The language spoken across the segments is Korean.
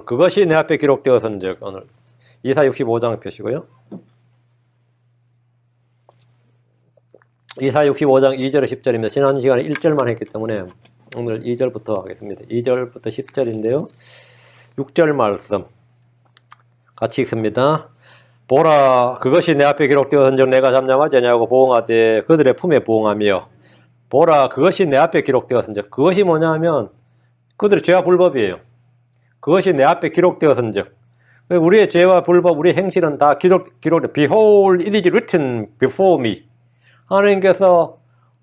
그것이 내 앞에 기록되었은즉 오늘 이사 65장 표시고요. 이사 65장 2절 10절입니다. 지난 시간에 1절만 했기 때문에 오늘 2절부터 하겠습니다. 2절부터 10절인데요. 6절 말씀 같이 읽습니다. 보라, 그것이 내 앞에 기록되었은즉 내가 잠잠하지 아니하고 보응하되 그들의 품에 부응하며. 보라, 그것이 내 앞에 기록되었은즉. 그것이 뭐냐 하면 그들의 죄와 불법이에요. 그것이 내 앞에 기록되었은즉. 우리의 죄와 불법, 우리의 행실은 다 기록돼. Behold, it is written before me. 하나님께서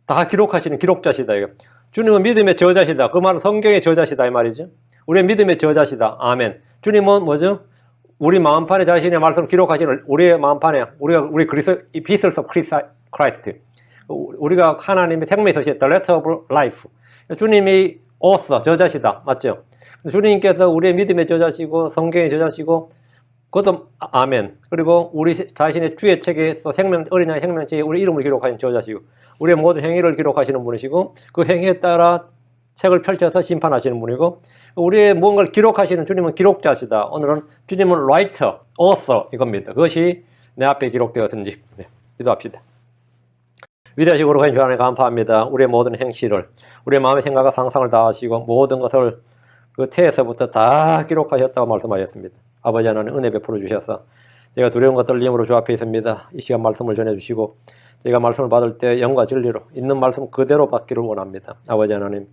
다 기록하시는 기록자시다. 이거. 주님은 믿음의 저자시다. 그 말은 성경의 저자시다 이 말이죠. 우리의 믿음의 저자시다. 아멘. 주님은 뭐죠? 우리 마음판에 자신의 말씀을 기록하시는 우리의 마음판에 우리 epistles of Christ. 우리가 하나님의 생명에 서신 the letter of life. 주님이 author, 저자시다. 맞죠? 주님께서 우리의 믿음의 저자시고 성경의 저자시고 그것도 아멘. 그리고 우리 자신의 주의 책에서 어린 양의 생명책에 우리 이름을 기록하신 저자시고 우리의 모든 행위를 기록하시는 분이시고 그 행위에 따라 책을 펼쳐서 심판하시는 분이고 우리의 무언가를 기록하시는 주님은 기록자시다. 오늘은 주님은 writer, author 이겁니다. 그것이 내 앞에 기록되었은지. 네, 기도합시다. 위대하시고 거룩하신 주 하나님 감사합니다. 우리의 모든 행실을 우리의 마음의 생각과 상상을 다 하시고 모든 것을 그 태에서부터 다 기록하셨다고 말씀하셨습니다. 아버지 하나님 은혜 베풀어 주셔서 제가 두려운 것들 힘으로 주 앞에 있습니다. 이 시간 말씀을 전해주시고 제가 말씀을 받을 때 영과 진리로 있는 말씀 그대로 받기를 원합니다. 아버지 하나님,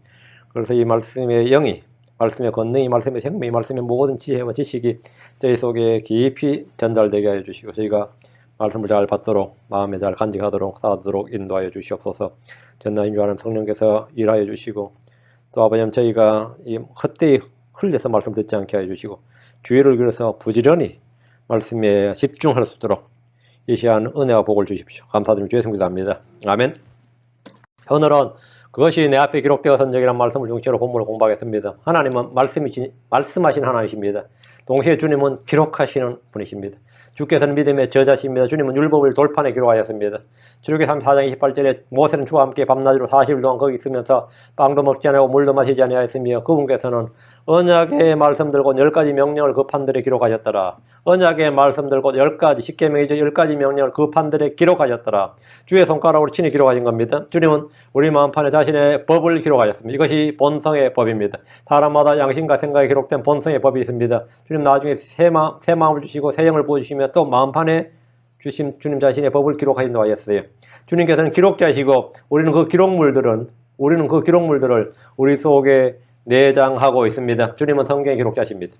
그래서 이 말씀의 영이, 말씀의 권능이, 말씀의 생명이, 말씀의 모든 지혜와 지식이 저희 속에 깊이 전달되게 하여 주시고 저희가 말씀을 잘 받도록 마음에 잘 간직하도록 쌓도록 인도하여 주시옵소서. 전능하신 주 하나님 성령께서 일하여 주시고 또 아버지 하나님 저희가 이 헛되이 흘려서 말씀 듣지 않게 하여 주시고 주의를 기울여서 부지런히 말씀에 집중할 수 있도록 이 시간 은혜와 복을 주십시오. 감사드리며 주의 성기도 합니다. 아멘. 오늘은 그것이 내 앞에 기록되었은적이라는 말씀을 중심으로 본문을 공부하겠습니다. 하나님은 말씀하신 하나님이십니다. 동시에 주님은 기록하시는 분이십니다. 주께서는 믿음의 저자십니다. 주님은 율법을 돌판에 기록하였습니다. 출애굽기 34장 28절에 모세는 주와 함께 밤낮으로 40일 동안 거기 있으면서 빵도 먹지 아니하고 물도 마시지 아니하였으며 그분께서는 언약의 말씀들 곧 10가지 명령을 그 판들에 기록하셨더라. 언약의 말씀들 곧 10가지 십계명이죠. 10가지 명령을 그 판들에 기록하셨더라. 주의 손가락으로 친히 기록하신 겁니다. 주님은 우리 마음판에 자신의 법을 기록하셨습니다. 이것이 본성의 법입니다. 사람마다 양심과 생각에 기록된 본성의 법이 있습니다. 주님 나중에 새 마음을 주시고 새 영을 부어주시며 또 마음판에 주신 주님 자신의 법을 기록하신다고 하셨어요. 주님께서는 기록자이시고 우리는 그 기록물들을 우리 속에 내장하고 있습니다. 주님은 성경의 기록자십니다.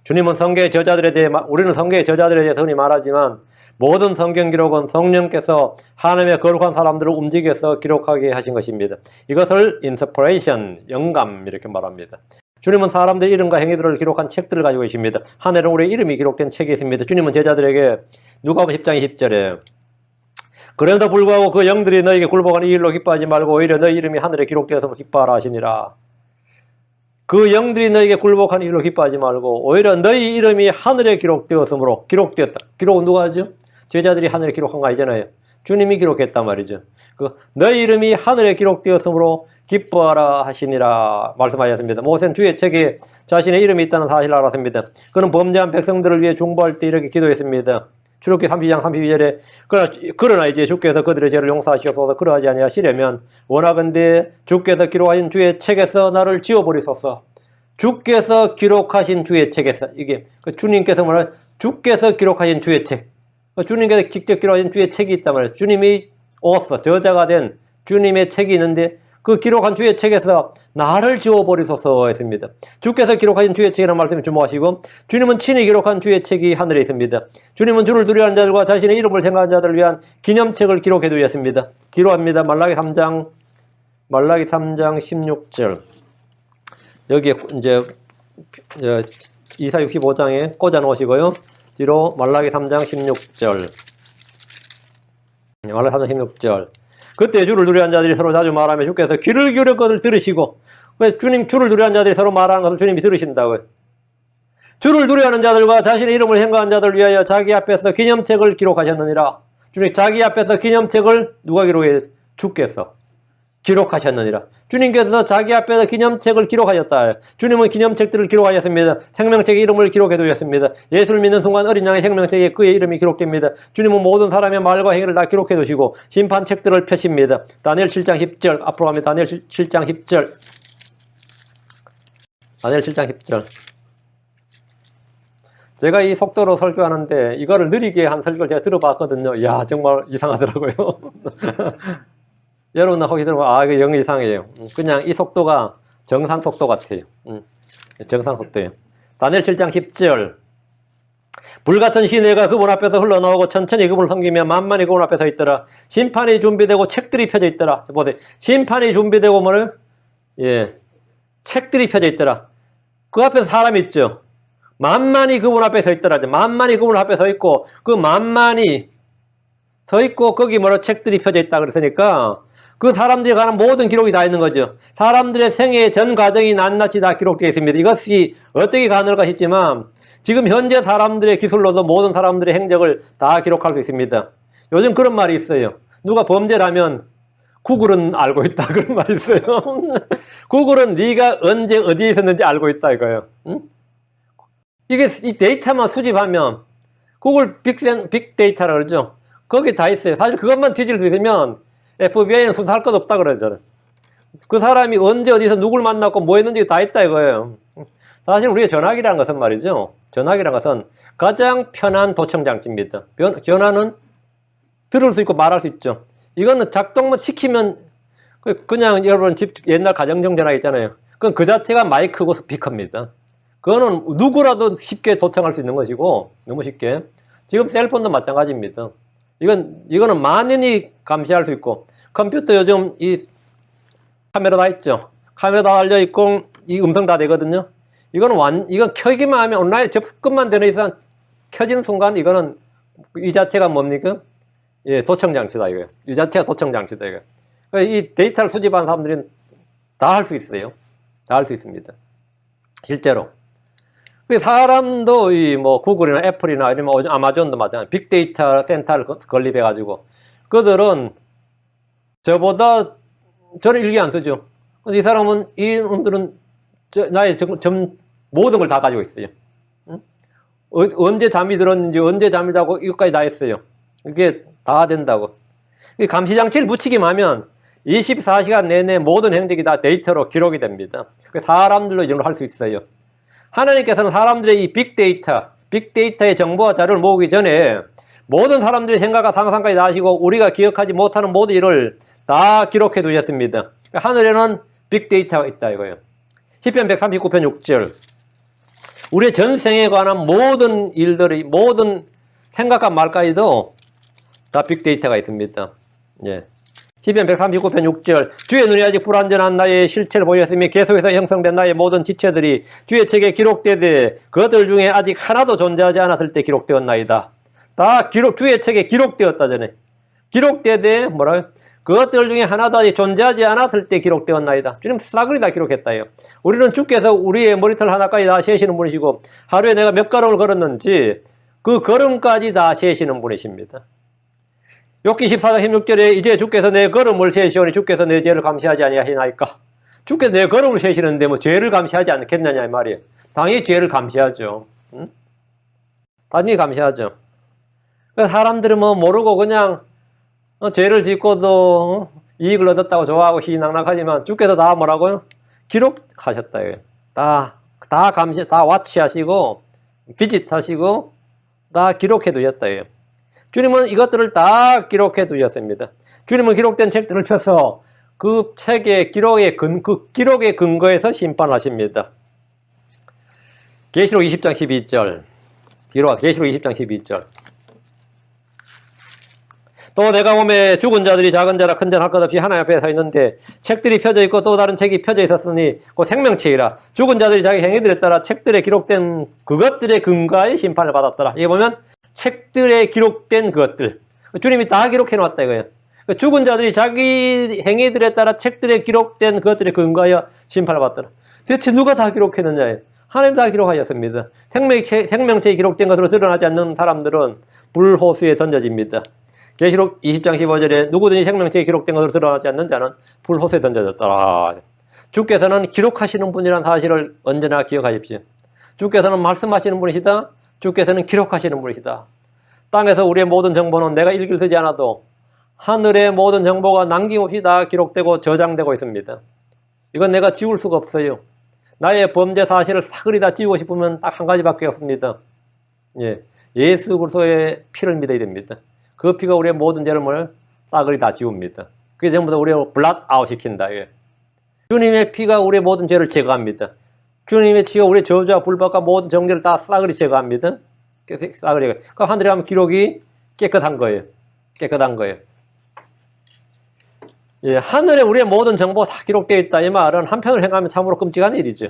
주님은 성경의 저자들에 대해 우리는 성경의 저자들에 대해서 흔히 말하지만 모든 성경 기록은 성령께서 하나님의 거룩한 사람들을 움직여서 기록하게 하신 것입니다. 이것을 inspiration, 영감 이렇게 말합니다. 주님은 사람들의 이름과 행위들을 기록한 책들을 가지고 계십니다. 하늘은 우리의 이름이 기록된 책이 있습니다. 주님은 제자들에게 누가복음 10장 20절에 그럼에도 불구하고 그 영들이 너에게 굴복하는 이 일로 기뻐하지 말고 오히려 너희 이름이 하늘에 기록되어서 기뻐하라 하시니라. 그 영들이 너에게 굴복하는 일로 기뻐하지 말고 오히려 너희 이름이 하늘에 기록되었으므로 기록되었다. 기록은 누가 하죠? 제자들이 하늘에 기록한 거 아니잖아요. 주님이 기록했단 말이죠. 너희 이름이 하늘에 기록되었으므로 기뻐하라 하시니라 말씀하셨습니다. 모세는 주의 책에 자신의 이름이 있다는 사실을 알았습니다. 그는 범죄한 백성들을 위해 중보할 때 이렇게 기도했습니다. 출애굽기 32장 32절에 그러나 이제 주께서 그들의 죄를 용서하시옵소서. 그러하지 아니하시려면 원하건대 주께서 기록하신 주의 책에서 나를 지워버리소서. 주께서 기록하신 주의 책에서 이게 주님께서 말하는 주께서 기록하신 주의 책. 주님께서 직접 기록하신 주의 책이 있단 말이에요. 주님이 저자가 된 주님의 책이 있는데 그 기록한 주의 책에서 나를 지워버리소서 했습니다. 주께서 기록하신 주의 책이라는 말씀을 주목하시고 주님은 친히 기록한 주의 책이 하늘에 있습니다. 주님은 주를 두려워하는 자들과 자신의 이름을 생각하는 자들을 위한 기념책을 기록해 두셨습니다. 뒤로 합니다. 말라기 3장 16절 여기에 이제 이사 65장에 꽂아 놓으시고요. 뒤로 말라기 3장 16절 말라기 3장 16절 그때 주를 두려워하는 자들이 서로 자주 말하며 주께서 귀를 기울여 것을 들으시고 왜 주님 주를 두려워하는 자들이 서로 말하는 것을 주님이 들으신다고요. 주를 두려워하는 자들과 자신의 이름을 행하는 자들을 위하여 자기 앞에서 기념책을 기록하셨느니라. 주님 자기 앞에서 기념책을 누가 기록해요? 주께서 기록하셨느니라. 주님께서 자기 앞에서 기념책을 기록하셨다. 주님은 기념책들을 기록하셨습니다. 생명책의 이름을 기록해 두셨습니다. 예수를 믿는 순간 어린 양의 생명책에 그의 이름이 기록됩니다. 주님은 모든 사람의 말과 행위를 다 기록해 두시고 심판책들을 펴십니다. 다니엘 7장 10절 앞으로 가면 다니엘 7장 10절 다니엘 7장 10절 제가 이 속도로 설교하는데 이거를 느리게 한 설교를 제가 들어봤거든요. 이야 정말 이상하더라고요. 여러분 혹시 들어보면 아 이거 영 이상해요. 그냥 이 속도가 정상 속도 같아요. 정상 속도예요. 다니엘 7장 10절 불같은 시내가 그분 앞에서 흘러나오고 천천히 그분을 섬기며 만만히 그분 앞에 서 있더라. 심판이 준비되고 책들이 펴져 있더라. 보세요. 심판이 준비되고 뭐를 책들이 펴져 있더라. 그 앞에 사람이 있죠. 만만히 그분 앞에 서 있더라. 만만히 그분 앞에 서 있고 그 만만히 서 있고 거기 뭐라 책들이 펴져 있다 그랬으니까 그 사람들이 관한 모든 기록이 다 있는 거죠. 사람들의 생애 전 과정이 낱낱이 다 기록되어 있습니다. 이것이 어떻게 가능할까 싶지만 지금 현재 사람들의 기술로도 모든 사람들의 행적을 다 기록할 수 있습니다. 요즘 그런 말이 있어요. 누가 범죄를 하면 구글은 알고 있다 그런 말이 있어요. 구글은 네가 언제 어디에 있었는지 알고 있다 이거예요. 응? 이게 이 데이터만 수집하면 구글 빅데이터라 그러죠. 거기 다 있어요. 사실 그것만 뒤질 수 있으면 FBI는 수사할 것 없다 그러잖아요. 그 사람이 언제 어디서 누굴 만났고 뭐 했는지 다 있다 이거예요. 사실 우리가 전화기라는 것은 말이죠. 전화기라는 것은 가장 편한 도청장치입니다. 전화는 들을 수 있고 말할 수 있죠. 이거는 작동만 시키면 그냥 여러분 집 옛날 가정용 전화 있잖아요. 그건 그 자체가 마이크고 스피커입니다. 그거는 누구라도 쉽게 도청할 수 있는 것이고 너무 쉽게. 지금 셀폰도 마찬가지입니다. 이거는 만인이 감시할 수 있고 컴퓨터 요즘 이 카메라 다 있죠. 카메라 다 달려 있고 이 음성 다 되거든요. 이건 켜기만 하면 온라인 접근만 되는 이상 켜지는 순간 이거는 이 자체가 뭡니까? 도청 장치다 이거예요. 이 자체가 도청 장치다 이거. 그러니까 이 데이터를 수집하는 사람들은 다 할 수 있어요. 다 할 수 있습니다. 실제로. 사람도 뭐 구글이나 애플이나 아니면 아마존도 마찬가지 빅데이터 센터를 건립해 가지고 그들은 저보다 저를 일기 안 쓰죠. 이 사람은 이놈들은 나의 모든 걸 다 가지고 있어요. 응? 언제 잠이 들었는지 언제 잠이 자고 이것까지 다 했어요. 이게 다 된다고. 감시장치를 붙이기만 하면 24시간 내내 모든 행적이 다 데이터로 기록이 됩니다. 사람들로 이런 걸 할 수 있어요. 하나님께서는 사람들의 이 빅데이터의 정보와 자료를 모으기 전에 모든 사람들의 생각과 상상까지 다 하시고 우리가 기억하지 못하는 모든 일을 다 기록해 두셨습니다. 하늘에는 빅데이터가 있다 이거예요. 시편 139편 6절 우리의 전생에 관한 모든 일들이 모든 생각과 말까지도 다 빅데이터가 있습니다. 시편 139편 6절 주의 눈이 아직 불완전한 나의 실체를 보였으며 계속해서 형성된 나의 모든 지체들이 주의 책에 기록되되 그것들 중에 아직 하나도 존재하지 않았을 때 기록되었나이다. 다 주의 책에 기록되었다 전에 기록되되 뭐라고요? 그것들 중에 하나도 아직 존재하지 않았을 때 기록되었나이다. 주님 싸그리 다 기록했다요. 우리는 주께서 우리의 머리털 하나까지 다 세시는 분이시고 하루에 내가 몇 걸음을 걸었는지 그 걸음까지 다 세시는 분이십니다. 욥기 14장 16절에 이제 주께서 내 걸음을 세시오니 주께서 내 죄를 감시하지 아니하시나이까. 주께서 내 걸음을 세시는데 뭐 죄를 감시하지 않겠느냐 이 말이에요. 당연히 죄를 감시하죠. 응? 당연히 감시하죠. 사람들은 뭐 모르고 그냥 죄를 짓고도 이익을 얻었다고 좋아하고 희낙낙하지만 주께서 다 뭐라고요? 기록하셨다. 다 감시, 다 와치하시고 비짓하시고 다 기록해 두셨다. 주님은 이것들을 다 기록해 두셨습니다. 주님은 기록된 책들을 펴서 그 책의 그 기록의 근거에서 심판하십니다. 계시록 20장 12절 뒤로 와. 계시록 20장 12절 또 내가 보매 죽은 자들이 작은 자라 큰 자라 할 것 없이 하나님 앞에 서 있는데 책들이 펴져 있고 또 다른 책이 펴져 있었으니 그 생명책이라 죽은 자들이 자기 행위들에 따라 책들에 기록된 그것들의 근거에 심판을 받았더라. 이게 보면 책들에 기록된 그것들 주님이 다 기록해 놨다 이거예요. 죽은 자들이 자기 행위들에 따라 책들에 기록된 그것들의 근거하여 심판을 받더라. 대체 누가 다 기록했느냐? 하나님 다 기록하셨습니다. 생명책에 기록된 것으로 드러나지 않는 사람들은 불호수에 던져집니다. 계시록 20장 15절에 누구든지 생명책에 기록된 것으로 드러나지 않는 자는 불호수에 던져졌더라. 주께서는 기록하시는 분이라는 사실을 언제나 기억하십시오. 주께서는 말씀하시는 분이시다. 주께서는 기록하시는 분이시다. 땅에서 우리의 모든 정보는 내가 일기를 쓰지 않아도 하늘의 모든 정보가 남김없이 다 기록되고 저장되고 있습니다. 이건 내가 지울 수가 없어요. 나의 범죄 사실을 사그리 다 지우고 싶으면 딱 한 가지밖에 없습니다. 예수 그리스도의 피를 믿어야 됩니다. 그 피가 우리의 모든 죄를 싸그리 다 지웁니다. 그게 전부 다 우리를 블랏 아웃 시킨다. 주님의 피가 우리의 모든 죄를 제거합니다. 주님의 피가 우리의 저주와 불법과 모든 정죄를 다 싸그리 제거합니다. 싸그리. 그 하늘에 가면 기록이 깨끗한 거예요. 깨끗한 거예요. 하늘에 우리의 모든 정보가 다 기록되어 있다. 이 말은 한편으로 생각하면 참으로 끔찍한 일이죠.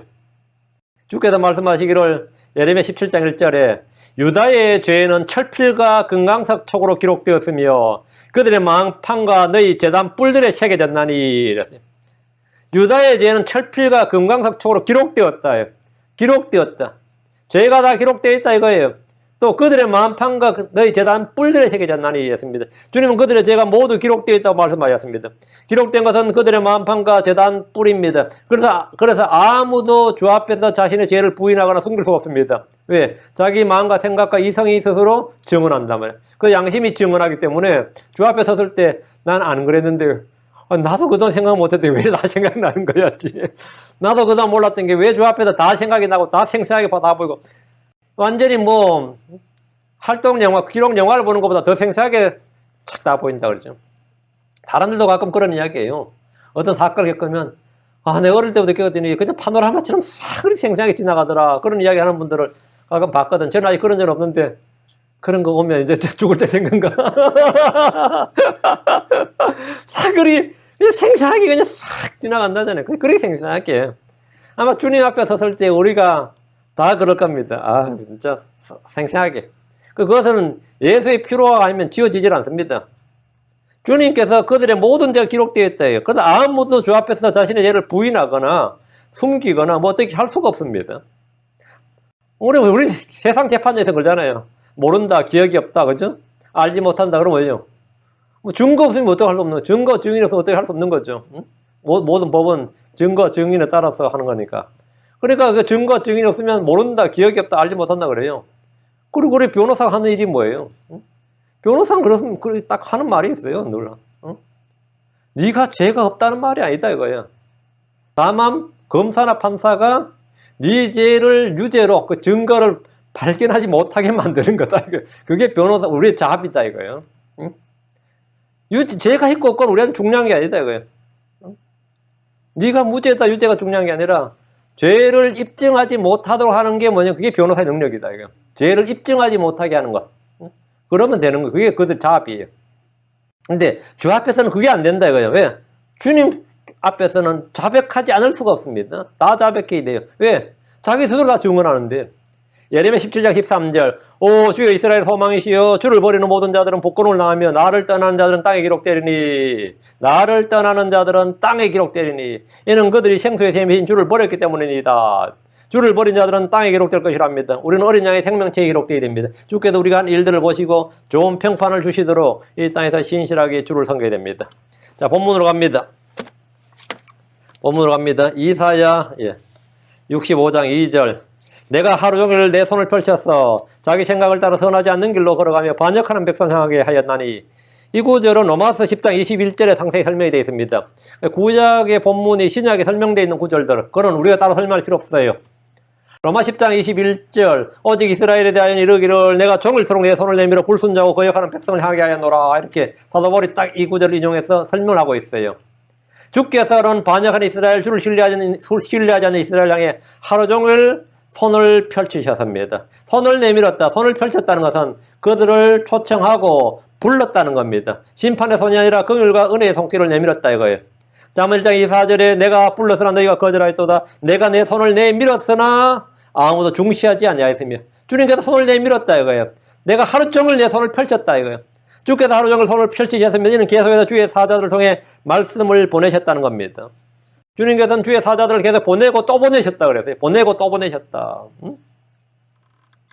주께서 말씀하시기를 예레미야 17장 1절에 유다의 죄는 철필과 금강석 촉으로 기록되었으며 그들의 망판과 너희 제단 뿔들에 새겨졌나니. 유다의 죄는 철필과 금강석 촉으로 기록되었다. 기록되었다. 죄가 다 기록되어 있다 이거예요. 또 그들의 망판과 너희 제단 뿔들에 새겨졌나니 했습니다. 주님은 그들의 죄가 모두 기록되어 있다고 말씀하셨습니다. 기록된 것은 그들의 망판과 제단 뿔입니다. 그래서 아무도 주 앞에서 자신의 죄를 부인하거나 숨길 수가 없습니다. 왜? 자기 마음과 생각과 이성이 스스로 증언한단 말이에요. 그 양심이 증언하기 때문에 주 앞에 섰을 때 난 안 그랬는데 나도 그동안 생각 못했더니 왜 다 생각나는 거였지. 나도 그동안 몰랐던 게 왜 주 앞에서 다 생각이 나고 다 생생하게 다 보이고 완전히 활동 영화, 기록 영화를 보는 것보다 더 생생하게 착 다 보인다 그러죠. 사람들도 가끔 그런 이야기예요. 어떤 사건을 겪으면 내가 어릴 때부터 겪었더니 그냥 파노라마처럼 싹 생생하게 지나가더라. 그런 이야기 하는 분들을 가끔 봤거든. 저는 아직 그런 적 없는데 그런 거 오면 이제 죽을 때 생각가. 사거리 생생하게 그냥 싹 지나간다잖아요. 그렇게 생생하게. 아마 주님 앞에 섰을 때 우리가 다 그럴 겁니다. 진짜 생생하게. 그것은 예수의 피로가 아니면 지워지질 않습니다. 주님께서 그들의 모든 죄가 기록되어 있다. 그래서 아무도 주 앞에서 자신의 죄를 부인하거나 숨기거나 어떻게 할 수가 없습니다. 우리 세상 재판에서 그러잖아요. 모른다, 기억이 없다, 그죠? 알지 못한다, 그러면 뭐예요? 증거 없으면 어떻게 할 수 없는 거죠? 증거, 증인 없으면 어떻게 할 수 없는 거죠? 응? 모든 법은 증거, 증인에 따라서 하는 거니까. 그러니까 그 증거, 증인이 없으면 모른다, 기억이 없다, 알지 못한다 그래요. 그리고 우리 변호사가 하는 일이 뭐예요? 응? 변호사는 그렇게 딱 하는 말이 있어요, 늘. 응? 네가 죄가 없다는 말이 아니다 이거야. 다만 검사나 판사가 네 죄를 유죄로 그 증거를 발견하지 못하게 만드는 거다. 그게 변호사 우리의 잡이다 이거예요. 응? 죄가 있고 없건 우리한테 중요한 게 아니다 이거예요. 응? 네가 무죄다 유죄가 중요한 게 아니라 죄를 입증하지 못하도록 하는 게 뭐냐? 그게 변호사의 능력이다 이거. 죄를 입증하지 못하게 하는 것. 응? 그러면 되는 거. 그게 그들 잡이에요. 근데 주 앞에서는 그게 안 된다 이거예요. 왜? 주님 앞에서는 자백하지 않을 수가 없습니다. 다 자백해야 돼요. 왜? 자기 스스로 다 증언하는데. 예레미야 17장 13절 오 주여 이스라엘 소망이시여 주를 버리는 모든 자들은 복권을 당하며 나를 떠나는 자들은 땅에 기록되리니 나를 떠나는 자들은 땅에 기록되리니 이는 그들이 생수의 샘이신 주를 버렸기 때문입니다. 주를 버린 자들은 땅에 기록될 것이랍니다. 우리는 어린 양의 생명체에 기록되어야 됩니다. 주께서 우리가 한 일들을 보시고 좋은 평판을 주시도록 이 땅에서 신실하게 주를 섬겨야 됩니다. 자, 본문으로 갑니다. 본문으로 갑니다. 이사야 65장 2절 내가 하루 종일 내 손을 펼쳤어 자기 생각을 따라 선하지 않는 길로 걸어가며 반역하는 백성 향하게 하였나니 이 구절은 로마서 10장 21절에 상세히 설명이 되어 있습니다. 구약의 본문이 신약에 설명되어 있는 구절들 그건 우리가 따로 설명할 필요 없어요. 로마 10장 21절 오직 이스라엘에 대하여 이르기를 내가 종일토록 내 손을 내밀어 불순종하고 거역하는 백성을 향하게 하였노라 이렇게 사도 바울이 딱 이 구절을 인용해서 설명을 하고 있어요. 주께서는 반역하는 이스라엘 주를 신뢰하지 않는 이스라엘 향해 하루 종일 손을 펼치셨습니다. 손을 내밀었다. 손을 펼쳤다는 것은 그들을 초청하고 불렀다는 겁니다. 심판의 손이 아니라 긍휼과 은혜의 손길을 내밀었다 이거예요. 잠언 1장 24절에 내가 불렀으나 너희가 거절하였도다. 내가 내 손을 내밀었으나 아무도 중시하지 아니하였으며 주님께서 손을 내밀었다 이거예요. 내가 하루 종일 내 손을 펼쳤다 이거예요. 주께서 하루 종일 손을 펼치셨으면 이는 계속해서 주의 사자들을 통해 말씀을 보내셨다는 겁니다. 주님께서는 주의 사자들을 계속 보내고 또 보내셨다 그랬어요. 보내고 또 보내셨다. 응?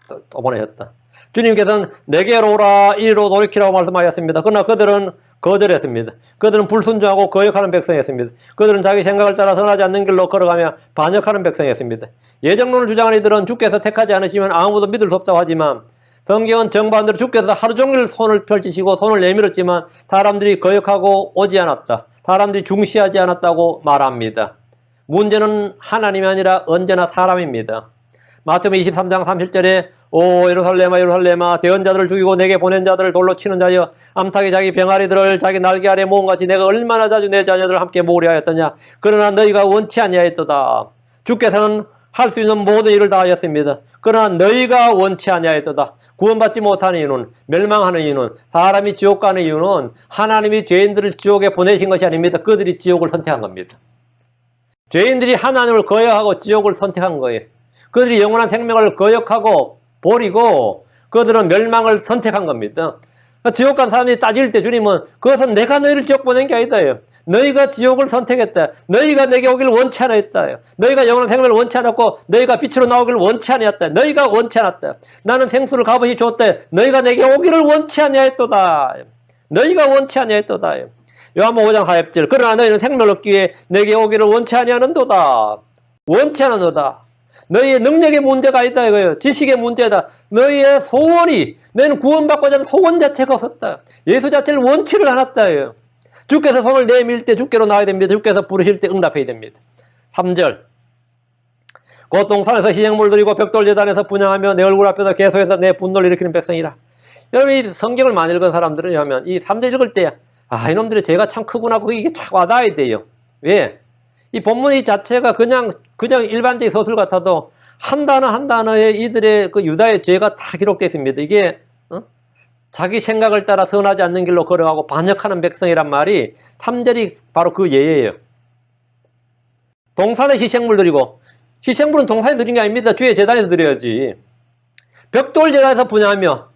또 보내셨다. 주님께서는 내게로 오라 이리로 돌이키라고 말씀하셨습니다. 그러나 그들은 거절했습니다. 그들은 불순종하고 거역하는 백성이었습니다. 그들은 자기 생각을 따라 선하지 않는 길로 걸어가며 반역하는 백성이었습니다. 예정론을 주장하는 이들은 주께서 택하지 않으시면 아무도 믿을 수 없다고 하지만 성경은 정반대로 주께서 하루 종일 손을 펼치시고 손을 내밀었지만 사람들이 거역하고 오지 않았다. 사람들이 중시하지 않았다고 말합니다. 문제는 하나님이 아니라 언제나 사람입니다. 마태복음 23장 30절에 오 예루살렘아 예루살렘아 대언자들을 죽이고 내게 보낸 자들을 돌로 치는 자여 암탉이 자기 병아리들을 자기 날개 아래 모음같이 내가 얼마나 자주 내 자녀들을 함께 모으려 하였더냐. 그러나 너희가 원치 아니하였도다. 주께서는 할 수 있는 모든 일을 다 하셨습니다. 그러나 너희가 원치 아니하였도다. 구원받지 못하는 이유는, 멸망하는 이유는, 사람이 지옥 가는 이유는 하나님이 죄인들을 지옥에 보내신 것이 아닙니다. 그들이 지옥을 선택한 겁니다. 죄인들이 하나님을 거역하고 지옥을 선택한 거예요. 그들이 영원한 생명을 거역하고 버리고 그들은 멸망을 선택한 겁니다. 지옥 간 사람들이 따질 때 주님은 그것은 내가 너희를 지옥 보낸 게 아니다. 너희가 지옥을 선택했다. 너희가 내게 오기를 원치 않았다. 너희가 영원한 생명을 원치 않았고 너희가 빛으로 나오기를 원치 않았다. 너희가 원치 않았다. 나는 생수를 값없이 줬다. 너희가 내게 오기를 원치 아니하였도다. 너희가 원치 아니하였도다. 요한복음 5장 40절 그러나 너희는 생명을 얻기 위해 내게 오기를 원치 아니하는도다. 원치 않은도다. 너희의 능력의 문제가 아니다 이거예요. 지식의 문제다. 너희의 소원이 너희는 구원받고자 하는 소원 자체가 없었다. 예수 자체를 원치를 않았다. 주께서 손을 내밀 때 주께로 나와야 됩니다. 주께서 부르실 때 응답해야 됩니다. 3절 곧 동산에서 희생물 드리고 벽돌 제단에서 분향하며 내 얼굴 앞에서 계속해서 내 분노를 일으키는 백성이라. 여러분 이 성경을 많이 읽은 사람들은 하면 이 3절 읽을 때 이놈들의 죄가 참 크구나 그게 이게 쫙 와닿아야 돼요. 왜? 이 본문 이 자체가 그냥 일반적인 서술 같아도 한 단어 한 단어에 이들의 그 유다의 죄가 다 기록되어 있습니다. 이게 자기 생각을 따라 선하지 않는 길로 걸어가고 반역하는 백성이란 말이 3절이 바로 그 예예요. 동산에 희생물 드리고 희생물은 동산에 드린 게 아닙니다. 주의 제단에서 드려야지. 벽돌 제단에서 분향하며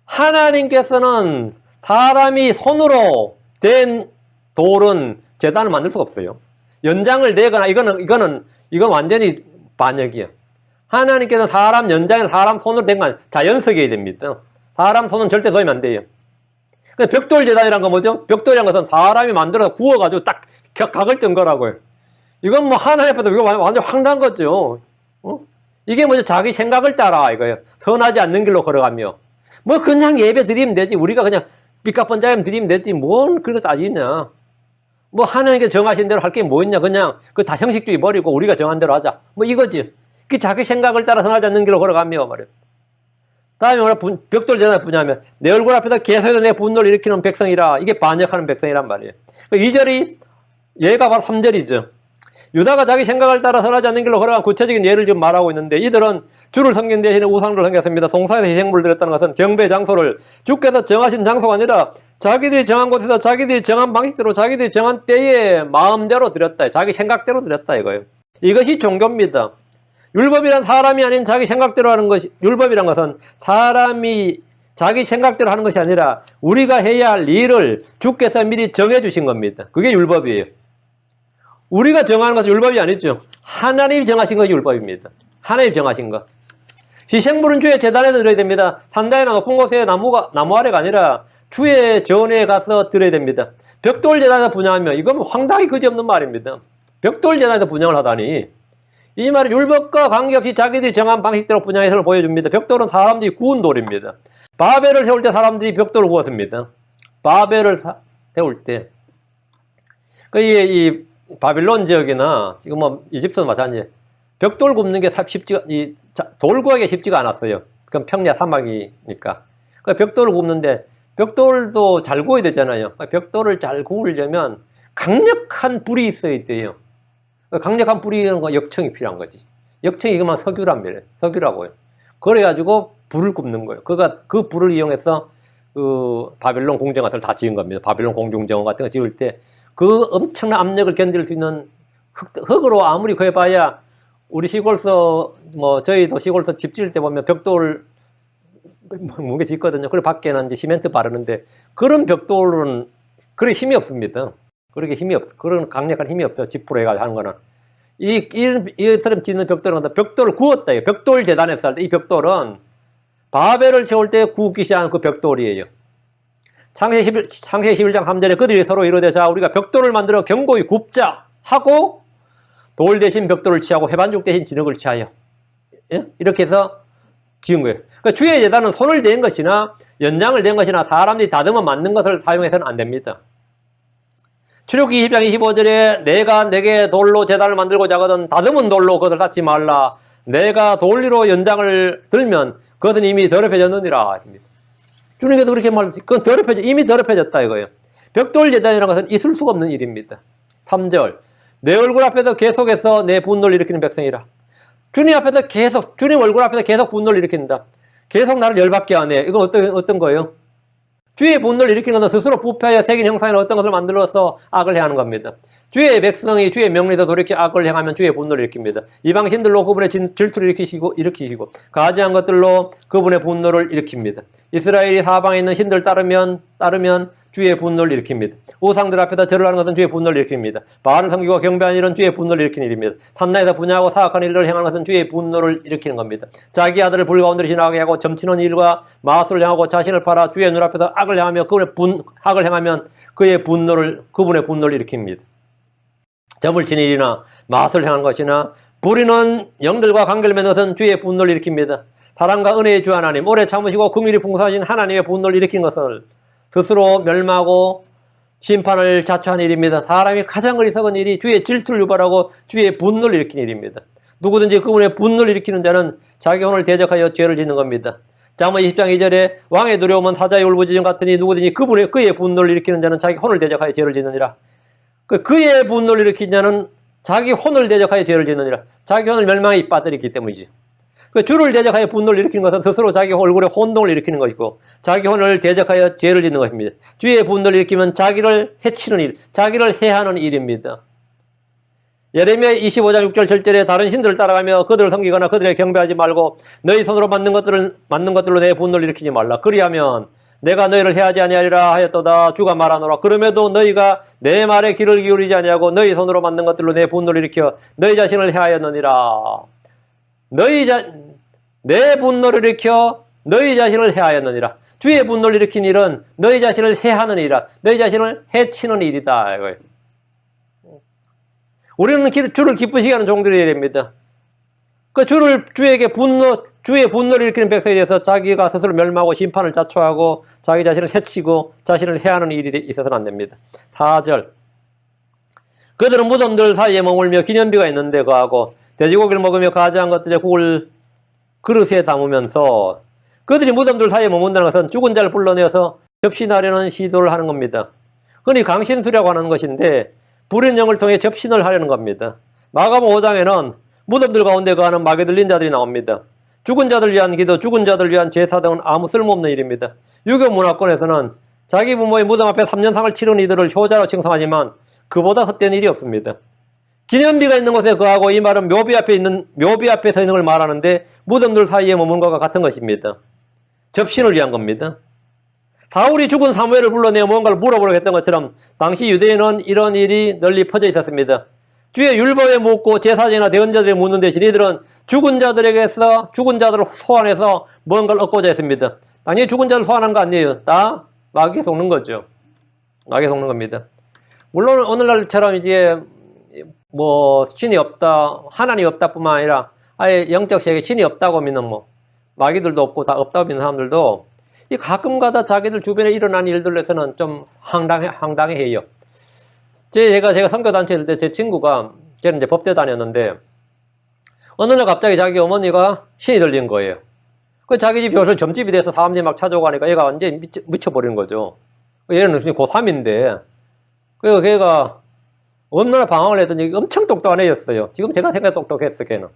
하나님께서는 사람이 손으로 된 돌은 제단을 만들 수가 없어요. 연장을 내거나 이건 완전히 반역이에요. 하나님께서 사람 연장에 사람 손으로 된 건 자연석이어야 됩니다. 사람 손은 절대 쏘이면 안 돼요. 벽돌 제단이란 건 뭐죠? 벽돌이란 것은 사람이 만들어서 구워가지고 딱 각을 뜬 거라고요. 이건 뭐 하나님 앞에서 이거 완전 황당한 거죠. 이게 뭐죠? 자기 생각을 따라 이거예요. 선하지 않는 길로 걸어가며 뭐 그냥 예배 드리면 되지. 우리가 그냥 빚값번 자금 드리면 되지. 뭔 그거 따지냐. 뭐 하나님께 정하신 대로 할 게 뭐 있냐. 그냥 그 다 형식주의 버리고 우리가 정한 대로 하자. 뭐 이거지. 그 자기 생각을 따라 선하지 않는 길로 걸어가며 말이에요. 다음에 뭐라 벽돌 제단에 분향하면 내 얼굴 앞에서 계속해서 내 분노를 일으키는 백성이라. 이게 반역하는 백성이란 말이에요. 2절이 얘가 바로 3절이죠. 유다가 자기 생각을 따라 선하지 않는 길로 걸어간 구체적인 예를 지금 말하고 있는데 이들은 주를 섬긴 대신에 우상을 섬겼습니다. 동산에서 희생물을 드렸다는 것은 경배 장소를 주께서 정하신 장소가 아니라 자기들이 정한 곳에서 자기들이 정한 방식대로 자기들이 정한 때에 마음대로 드렸다. 자기 생각대로 드렸다 이거예요. 이것이 종교입니다. 율법이란 사람이 아닌 자기 생각대로 하는 것이, 율법이란 것은 사람이 자기 생각대로 하는 것이 아니라 우리가 해야 할 일을 주께서 미리 정해 주신 겁니다. 그게 율법이에요. 우리가 정하는 것은 율법이 아니죠. 하나님이 정하신 것이 율법입니다. 하나님이 정하신 것. 희생물은 주의 제단에서 드려야 됩니다. 산당이나 높은 곳에 나무 아래가 아니라 주의 전에 가서 드려야 됩니다. 벽돌 제단에서 분향하며 이건 황당히 그지없는 말입니다. 벽돌 제단에서 분향을 하다니. 이 말은 율법과 관계없이 자기들이 정한 방식대로 분향해서 보여줍니다. 벽돌은 사람들이 구운 돌입니다. 바벨을 세울 때 사람들이 벽돌을 구웠습니다. 바벨을 세울 때. 이 바빌론 지역이나 지금 뭐 이집트도 마찬가지. 벽돌 굽는 게 돌 구하기가 쉽지가 않았어요. 그건 평야 사막이니까. 벽돌을 굽는데 벽돌도 잘 구워야 되잖아요. 벽돌을 잘 구우려면 강력한 불이 있어야 돼요. 강력한 불이라는 건 역청이 필요한 거지. 역청이 이거만 석유라고요. 그래가지고 불을 굽는 거예요. 그 불을 이용해서 그 바벨론 공정화를 다 지은 겁니다. 바벨론 공중정원 같은 거 지을 때 그 엄청난 압력을 견딜 수 있는 흙으로 아무리 구해봐야 우리 시골서 저희도 시골서 집 지을 때 보면 벽돌 무게 짓거든요. 그리고 밖에는 이제 시멘트 바르는데 그런 벽돌은 그런 힘이 없습니다. 그런 강력한 힘이 없어요. 지프로 해가지고 하는 거는. 이 사람 짓는 벽돌은 벽돌을 구웠다. 벽돌 재단에서 할 때 이 벽돌은 바벨을 세울 때 굽기 시작한 그 벽돌이에요. 창세기 11장 3절에 그들이 서로 이르되 자 우리가 벽돌을 만들어 견고히 굽자 하고 돌 대신 벽돌을 취하고 회반죽 대신 진흙을 취하여 이렇게 해서 지은 거예요. 그러니까 주의 제단은 손을 댄 것이나 연장을 댄 것이나 사람들이 다듬어 만든 것을 사용해서는 안 됩니다. 출애굽기 20장 25절에 내가 내게 돌로 제단을 만들고자 하거든 다듬은 돌로 그것을 닦지 말라. 내가 돌리로 연장을 들면 그것은 이미 더럽혀졌느니라. 주님께서 그렇게 말했어요. 그건 이미 더럽혀졌다 이거예요. 벽돌 제단이라는 것은 있을 수가 없는 일입니다. 3절 내 얼굴 앞에서 계속해서 내 분노를 일으키는 백성이라. 주님 앞에서 계속, 주님 얼굴 앞에서 계속 분노를 일으킨다. 계속 나를 열받게 하네. 이건 어떤 거예요? 주의 분노를 일으키는 것은 스스로 부패하여 새긴 형상이나 어떤 것을 만들어서 악을 행하는 겁니다. 주의 백성이 주의 명령에서 돌이켜 악을 행하면 주의 분노를 일으킵니다. 이방 신들로 그분의 질투를 일으키시고 가지한 것들로 그분의 분노를 일으킵니다. 이스라엘이 사방에 있는 신들 따르면 주의 분노를 일으킵니다. 우상들 앞에서 절을 하는 것은 주의 분노를 일으킵니다. 바알을 섬기고 경배하는 일은 주의 분노를 일으키는 일입니다. 탐나에서 분야하고 사악한 일을 행하는 것은 주의 분노를 일으키는 겁니다. 자기 아들을 불 가운데로 지나가게 하고 점치는 일과 마술을 행하고 자신을 팔아 주의 눈앞에서 악을 행하며 악을 행하면 그분의 분노를 일으킵니다. 점을 치는 일이나 마술을 행하는 것이나 부리는 영들과 관계를 맺는 것은 주의 분노를 일으킵니다. 사랑과 은혜의 주 하나님, 오래 참으시고 긍휼히 풍성하신 하나님의 분노를 일으킨 것을 스스로 멸망하고 심판을 자초한 일입니다. 사람이 가장 어리석은 일이 주의 질투를 유발하고 주의 분노를 일으키는 일입니다. 누구든지 그분의 분노를 일으키는 자는 자기 혼을 대적하여 죄를 짓는 겁니다. 잠언 20장 2절에 왕의 두려움은 사자의 울부짖음 같으니 누구든지 그의 분노를 일으키는 자는 자기 혼을 대적하여 죄를 짓느니라. 그의 분노를 일으킨 자는 자기 혼을 대적하여 죄를 짓느니라. 자기 혼을 멸망에 빠뜨리기 때문이지. 주를 대적하여 분노를 일으키는 것은 스스로 자기 얼굴에 혼동을 일으키는 것이고 자기 혼을 대적하여 죄를 짓는 것입니다. 주의 분노를 일으키면 자기를 해치는 일, 자기를 해하는 일입니다. 예레미야 25장 6절 절절에 다른 신들을 따라가며 그들을 섬기거나 그들에 경배하지 말고 너희 손으로 만든 것들로 내 분노를 일으키지 말라. 그리하면 내가 너희를 해하지 아니하리라 하였도다. 주가 말하노라. 그럼에도 너희가 내 말에 귀를 기울이지 아니하고 너희 손으로 만든 것들로 내 분노를 일으켜 너희 자신을 해하였느니라. 내 분노를 일으켜 너희 자신을 해하였느니라. 주의 분노를 일으킨 일은 너희 자신을 해하는 일이라. 너희 자신을 해치는 일이다. 이거예요. 우리는 주를 기쁘시게 하는 종들이 되어야 됩니다. 주의 분노를 일으키는 백성에 대해서 자기가 스스로 멸망하고 심판을 자초하고 자기 자신을 해치고 자신을 해하는 일이 있어서는 안 됩니다. 4절 그들은 무덤들 사이에 머물며 기념비가 있는데 거하고 돼지고기를 먹으며 가지한 것들의 국을 그릇에 담으면서 그들이 무덤들 사이에 머문다는 것은 죽은 자를 불러내어서 접신하려는 시도를 하는 겁니다. 흔히 강신수라고 하는 것인데 불인 영을 통해 접신을 하려는 겁니다. 마가복음 5장에는 무덤들 가운데 거하는 마귀 들린 자들이 나옵니다. 죽은 자들 위한 기도, 죽은 자들 위한 제사 등은 아무 쓸모없는 일입니다. 유교 문화권에서는 자기 부모의 무덤 앞에 3년상을 치른 이들을 효자로 칭송하지만 그보다 헛된 일이 없습니다. 기념비가 있는 곳에 거하고 이 말은 묘비 앞에 서 있는 걸 말하는데 무덤들 사이에 머문 것과 같은 것입니다. 접신을 위한 겁니다. 다울이 죽은 사무엘을 불러내어 뭔가를 물어보려고 했던 것처럼 당시 유대인은 이런 일이 널리 퍼져 있었습니다. 주의 율법에 묻고 제사장이나 대언자들에 묻는 대신 이들은 죽은 자들을 소환해서 뭔가를 얻고자 했습니다. 당연히 죽은 자를 소환한 거 아니에요. 다 마귀에 속는 거죠. 마귀에 속는 겁니다. 물론 오늘날처럼 이제 신이 없다, 하나님이 없다 뿐만 아니라 아예 영적 세계 신이 없다고 믿는 마귀들도 없고 다 없다고 믿는 사람들도 이 가끔가다 자기들 주변에 일어난 일들에서는 좀 황당해해요. 제가 선교단체 일 때 제 친구가, 저는 이제 법대 다녔는데, 어느 날 갑자기 자기 어머니가 신이 들린 거예요. 그 자기 집 요새 점집이 돼서 사람들이 막 찾아오고 하니까 얘가 완전히 미쳐버린 거죠. 얘는 고3인데, 그래서 걔가 얼마나 방황을 했더니 엄청 똑똑한 애였어요. 지금 제가 생각해 똑똑했어, 걔는.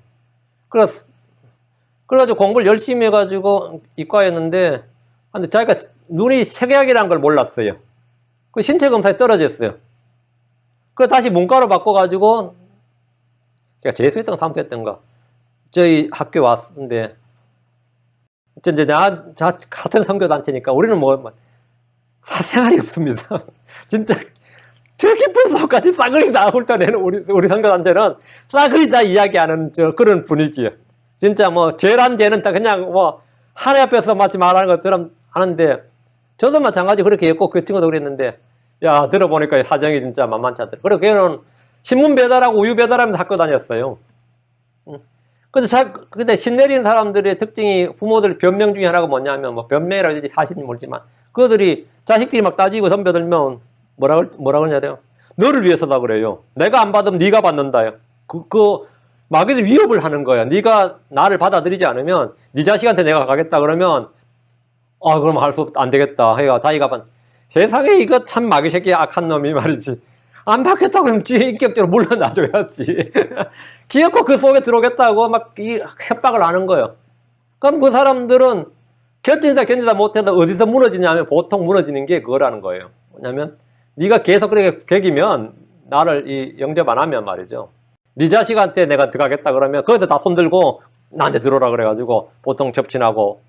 그래가지고 공부를 열심히 해가지고 이과였는데, 근데 자기가 눈이 색약이라는 걸 몰랐어요. 그 신체 검사에 떨어졌어요. 그래서 다시 문과로 바꿔가지고, 제가 재수했던가 사무했던가, 저희 학교에 왔는데, 이제 같은 선교단체니까 우리는 사생활이 없습니다. 진짜, 저 깊은 속까지 싸그리 다 훑어내는 우리 선교단체는 싸그리 다 이야기하는 그런 분위기예요. 진짜 죄란 죄는 다 그냥 하나님 앞에서 마치 말하는 것처럼 하는데, 저도 마찬가지 그렇게 했고, 그 친구도 그랬는데, 야, 들어보니까 사정이 진짜 만만치 않더라. 그리고 걔는 신문 배달하고 우유 배달하면서 학교 다녔어요. 근데 신내리는 사람들의 특징이 부모들 변명 중에 하나가 뭐냐면, 뭐 변명이라든지 사실인지 모르지만, 그들이 자식들이 막 따지고 덤벼들면 뭐라 그러냐 돼요. 너를 위해서다 그래요. 내가 안 받으면 네가 받는다요. 마귀들 위협을 하는 거야. 네가 나를 받아들이지 않으면 네 자식한테 내가 가겠다 그러면 그럼 안 되겠다. 해가 자기가 세상에 이거 참 마귀 새끼 악한 놈이 말이지. 안 받겠다 그러면 지 인격적으로 물러나줘야지. 기어코 그 속에 들어오겠다고 막 협박을 하는 거예요. 그럼 그 사람들은 견디다 못해도 어디서 무너지냐면 보통 무너지는 게 그거라는 거예요. 뭐냐면 네가 계속 그렇게 개기면 나를 영접 안 하면 말이죠. 네 자식한테 내가 들어가겠다 그러면 거기서 다 손들고 나한테 들어오라 그래가지고 보통 접신하고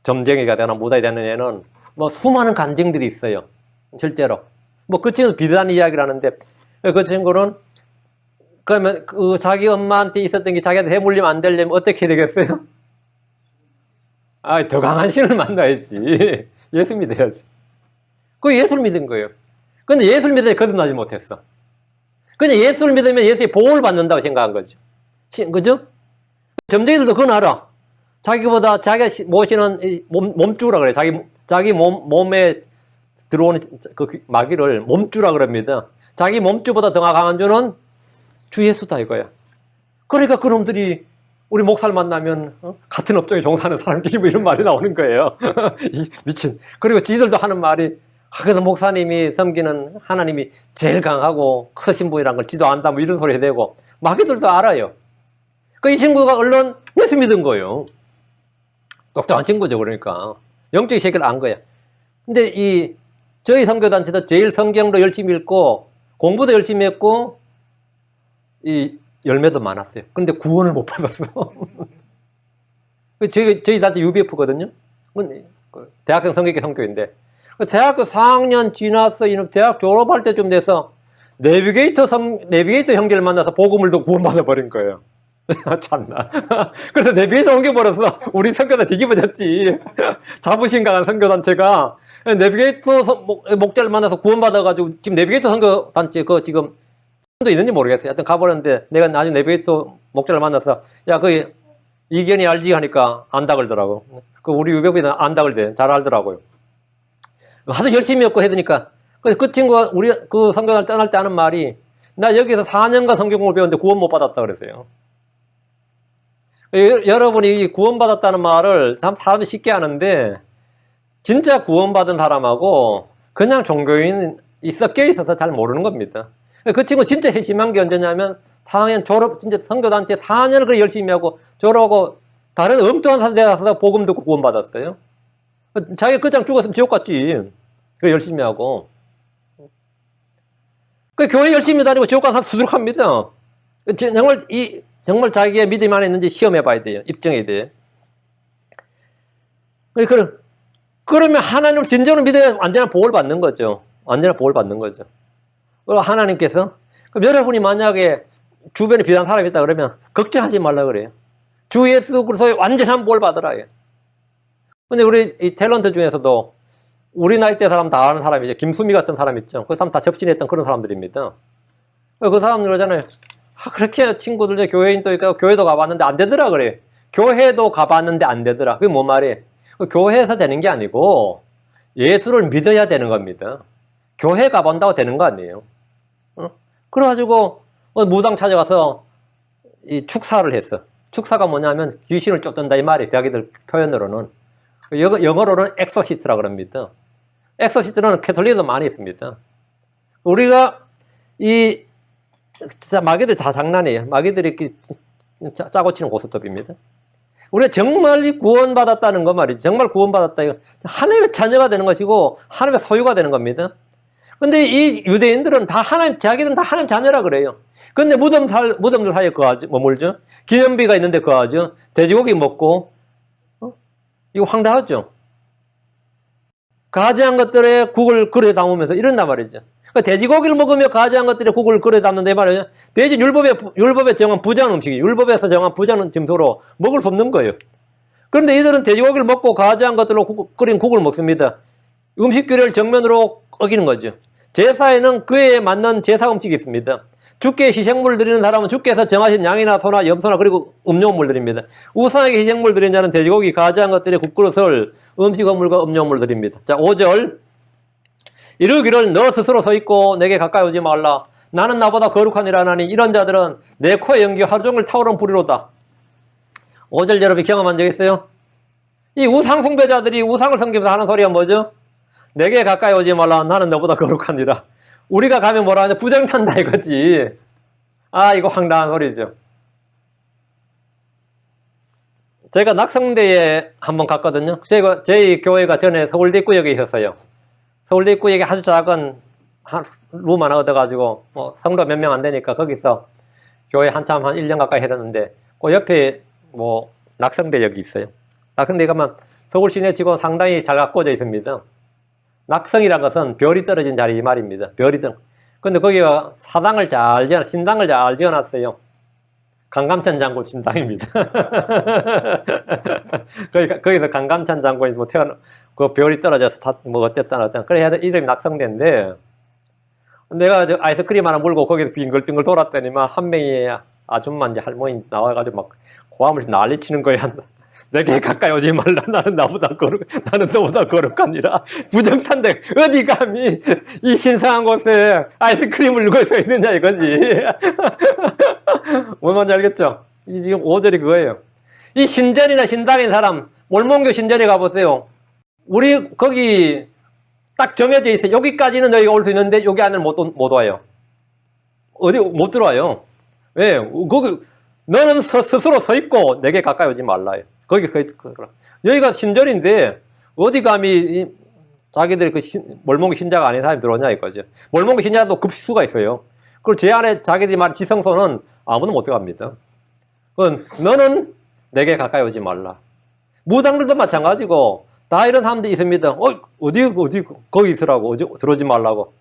점쟁이가 되나 무당이 되는 애는 뭐 수많은 간증들이 있어요. 실제로. 뭐 그 친구도 비슷한 이야기를 하는데 그 친구는 그러면 그 자기 엄마한테 있었던 게 자기한테 해물리면 안 되려면 어떻게 해야 되겠어요? 더 강한 신을 만나야지. 예수 믿어야지. 그 예수를 믿은 거예요. 근데 예수를 믿어야 거듭나지 못했어. 그냥 예수를 믿으면 예수의 보호를 받는다고 생각한 거죠. 그죠? 점쟁이들도 그건 알아. 자기보다 자기가 모시는 몸주라 그래. 자기 몸에 들어오는 그 마귀를 몸주라 그럽니다. 자기 몸주보다 더 강한 주는 주 예수다 이거야. 그러니까 그놈들이 우리 목사를 만나면 같은 업종에 종사하는 사람끼리 뭐 이런 말이 나오는 거예요. 미친. 그리고 지들도 하는 말이 그래서 목사님이 섬기는 하나님이 제일 강하고 크신 분이란 걸 지도 안다 뭐 이런 소리 해대고 마귀들도 알아요. 이 친구가 얼른 예수 믿은 거예요. 똑똑한 친구죠. 그러니까 영적인 세계를 안 거야. 근데 저희 선교단체도 제일 성경도 열심히 읽고 공부도 열심히 했고 열매도 많았어요. 근데 구원을 못 받았어. 저희 단체 UBF거든요. 대학생 성격의 성교인데 대학교 4학년 지나서 대학 졸업할 때쯤 돼서 내비게이터 형제를 만나서 복음을 또 구원받아 버린 거예요. 참나. 그래서 내비게이터 옮겨버렸어. 우리 선교단 뒤집어졌지. 자부심 강한 선교단체가 내비게이터 목자를 만나서 구원받아가지고 지금 내비게이터 선교단체 지금 도 있는지 모르겠어요. 하여튼 가버렸는데 내가 나중에 내비게이터 목자를 만나서 야 이견이 알지 하니까 안다 그러더라고. 우리 유병비는 안다 그러대. 잘 알더라고요. 하도 열심히 했고 해드니까 그 친구가 우리 그 선교단을 떠날 때 하는 말이 나 여기서 4년간 성경공부를 배웠는데 구원 못 받았다 그랬어요. 여러분이 구원받았다는 말을 참 사람들이 쉽게 하는데 진짜 구원받은 사람하고 그냥 종교인이 섞여 있어서 잘 모르는 겁니다. 그 친구 진짜 핵심한 게 언제냐면 4학년 졸업, 진짜 선교단체 4년을 그렇게 열심히 하고 졸업하고 다른 엉뚱한 사람들 가서 복음 듣고 구원받았어요. 자기가 그냥 죽었으면 지옥 갔지. 그 열심히 하고. 그 교회 열심히 다니고 지옥 가서 수두룩합니다. 정말 자기의 믿음이 안에 있는지 시험해 봐야 돼요. 입증해야 돼요. 그러면 하나님을 진정으로 믿어야 완전한 보호를 받는 거죠. 완전한 보호를 받는 거죠. 하나님께서, 그럼 여러분이 만약에 주변에 비슷한 사람이 있다 그러면 걱정하지 말라 그래요. 주 예수 그리스도의 완전한 보호를 받으라. 근데 우리 이 탤런트 중에서도 우리 나이대 사람 다 아는 사람이죠. 김수미 같은 사람 있죠. 그 사람 다 접신했던 그런 사람들입니다. 그 사람들 그러잖아요. 그렇게 친구들 교회인도 있고 교회도 가봤는데 안 되더라 그래. 교회도 가봤는데 안 되더라. 그게 뭔 말이에요? 교회에서 되는 게 아니고 예수를 믿어야 되는 겁니다. 교회 가본다고 되는 거 아니에요. 그래가지고 무당 찾아가서 이 축사를 했어. 축사가 뭐냐면 귀신을 쫓는다 이 말이에요. 자기들 표현으로는. 영어로는 엑소시스트라고 합니다. 엑소시스트는 캐톨릭도 많이 있습니다. 우리가 진짜 마귀들 다 장난이에요. 마귀들이 이렇게 짜고 치는 고스톱입니다. 우리가 정말 구원받았다는 거 말이죠. 정말 구원받았다. 하나님의 자녀가 되는 것이고 하나님의 소유가 되는 겁니다. 근데 이 유대인들은 다 자기들은 다 하나님 자녀라 그래요. 근데 무덤들 사이에 머물죠. 기념비가 있는데 거하죠. 돼지고기 먹고, 이거 황당하죠. 가지한 것들에 국을 그래 담으면서 이런단 말이죠. 그러니까 돼지고기를 먹으며 가지한 것들에 국을 그래 담는데 말이죠. 돼지 율법에 정한 부자는 음식이 율법에서 정한 부자는 점수로 먹을 수 없는 거예요. 그런데 이들은 돼지고기를 먹고 가지한 것들로 끓인 국을 먹습니다. 음식 규례를 정면으로 어기는 거죠. 제사에는 그에 맞는 제사 음식이 있습니다. 주께 희생물을 드리는 사람은 주께서 정하신 양이나 소나 염소나 그리고 음료물 드립니다. 우상에게 희생물 드리는 자는 돼지고기, 가지한 것들의 국그릇을 음식물과 음료물 드립니다. 자, 5절. 이르기를 너 스스로 서 있고 내게 가까이 오지 말라. 나는 나보다 거룩하니라 하나니 이런 자들은 내 코에 연기 하루 종일 타오르는 불이로다. 5절 여러분이 경험한 적 있어요? 이 우상 숭배자들이 우상을 섬기면서 하는 소리가 뭐죠? 내게 가까이 오지 말라. 나는 너보다 거룩하니라. 우리가 가면 뭐라 하냐? 부정탄다 이거지. 아, 이거 황당한 소리죠. 제가 낙성대에 한번 갔거든요. 저희 교회가 전에 서울대 입구역에 있었어요. 서울대 입구역에 아주 작은 룸 하나 얻어가지고 성도 몇 명 안 되니까 거기서 교회 한참 한 1년 가까이 했었는데 그 옆에 뭐 낙성대역이 있어요. 낙성대 가면 서울 시내치고 상당히 잘 가꿔져 있습니다. 낙성이란 것은 별이 떨어진 자리 이 말입니다. 별이 떨어진. 근데 거기가 사당을 잘 지어놨어요. 신당을 잘 지어놨어요. 강감찬 장군 신당입니다. 거기서 강감찬 장군이 뭐 그 별이 떨어져서 뭐 어쨌다. 그래야 이름이 낙성대인데 내가 아이스크림 하나 물고 거기서 빙글빙글 돌았더니만 한 명이 아줌마 이제 할머니 나와가지고 막 고함을 난리치는 거야. 내게 가까이 오지 말라. 나는 너보다 거룩하니라. 부정탄데 어디 감히 이 신성한 곳에 아이스크림을 누가 서 있느냐 이거지. 뭔 말인지 알겠죠? 이 지금 5절이 그거예요. 이 신전이나 신당인 사람, 몰몬교 신전에 가보세요. 우리 거기 딱 정해져 있어요. 여기까지는 너희가 올 수 있는데 여기 안에는 못 와요. 어디 못 들어와요. 왜? 거기 너는 스스로 서 있고 내게 가까이 오지 말라요. 거기 여기가 신전인데 어디 감히 자기들이 몰몬교 신자가 아닌 사람이 들어오냐 이거죠. 몰몬교 신자도 급수가 있어요. 그리고 제 안에 자기들이 말하는 지성소는 아무도 못 들어갑니다. 너는 내게 가까이 오지 말라. 무당들도 마찬가지고 다 이런 사람들이 있습니다. 어디 거기 있으라고 들어오지 말라고.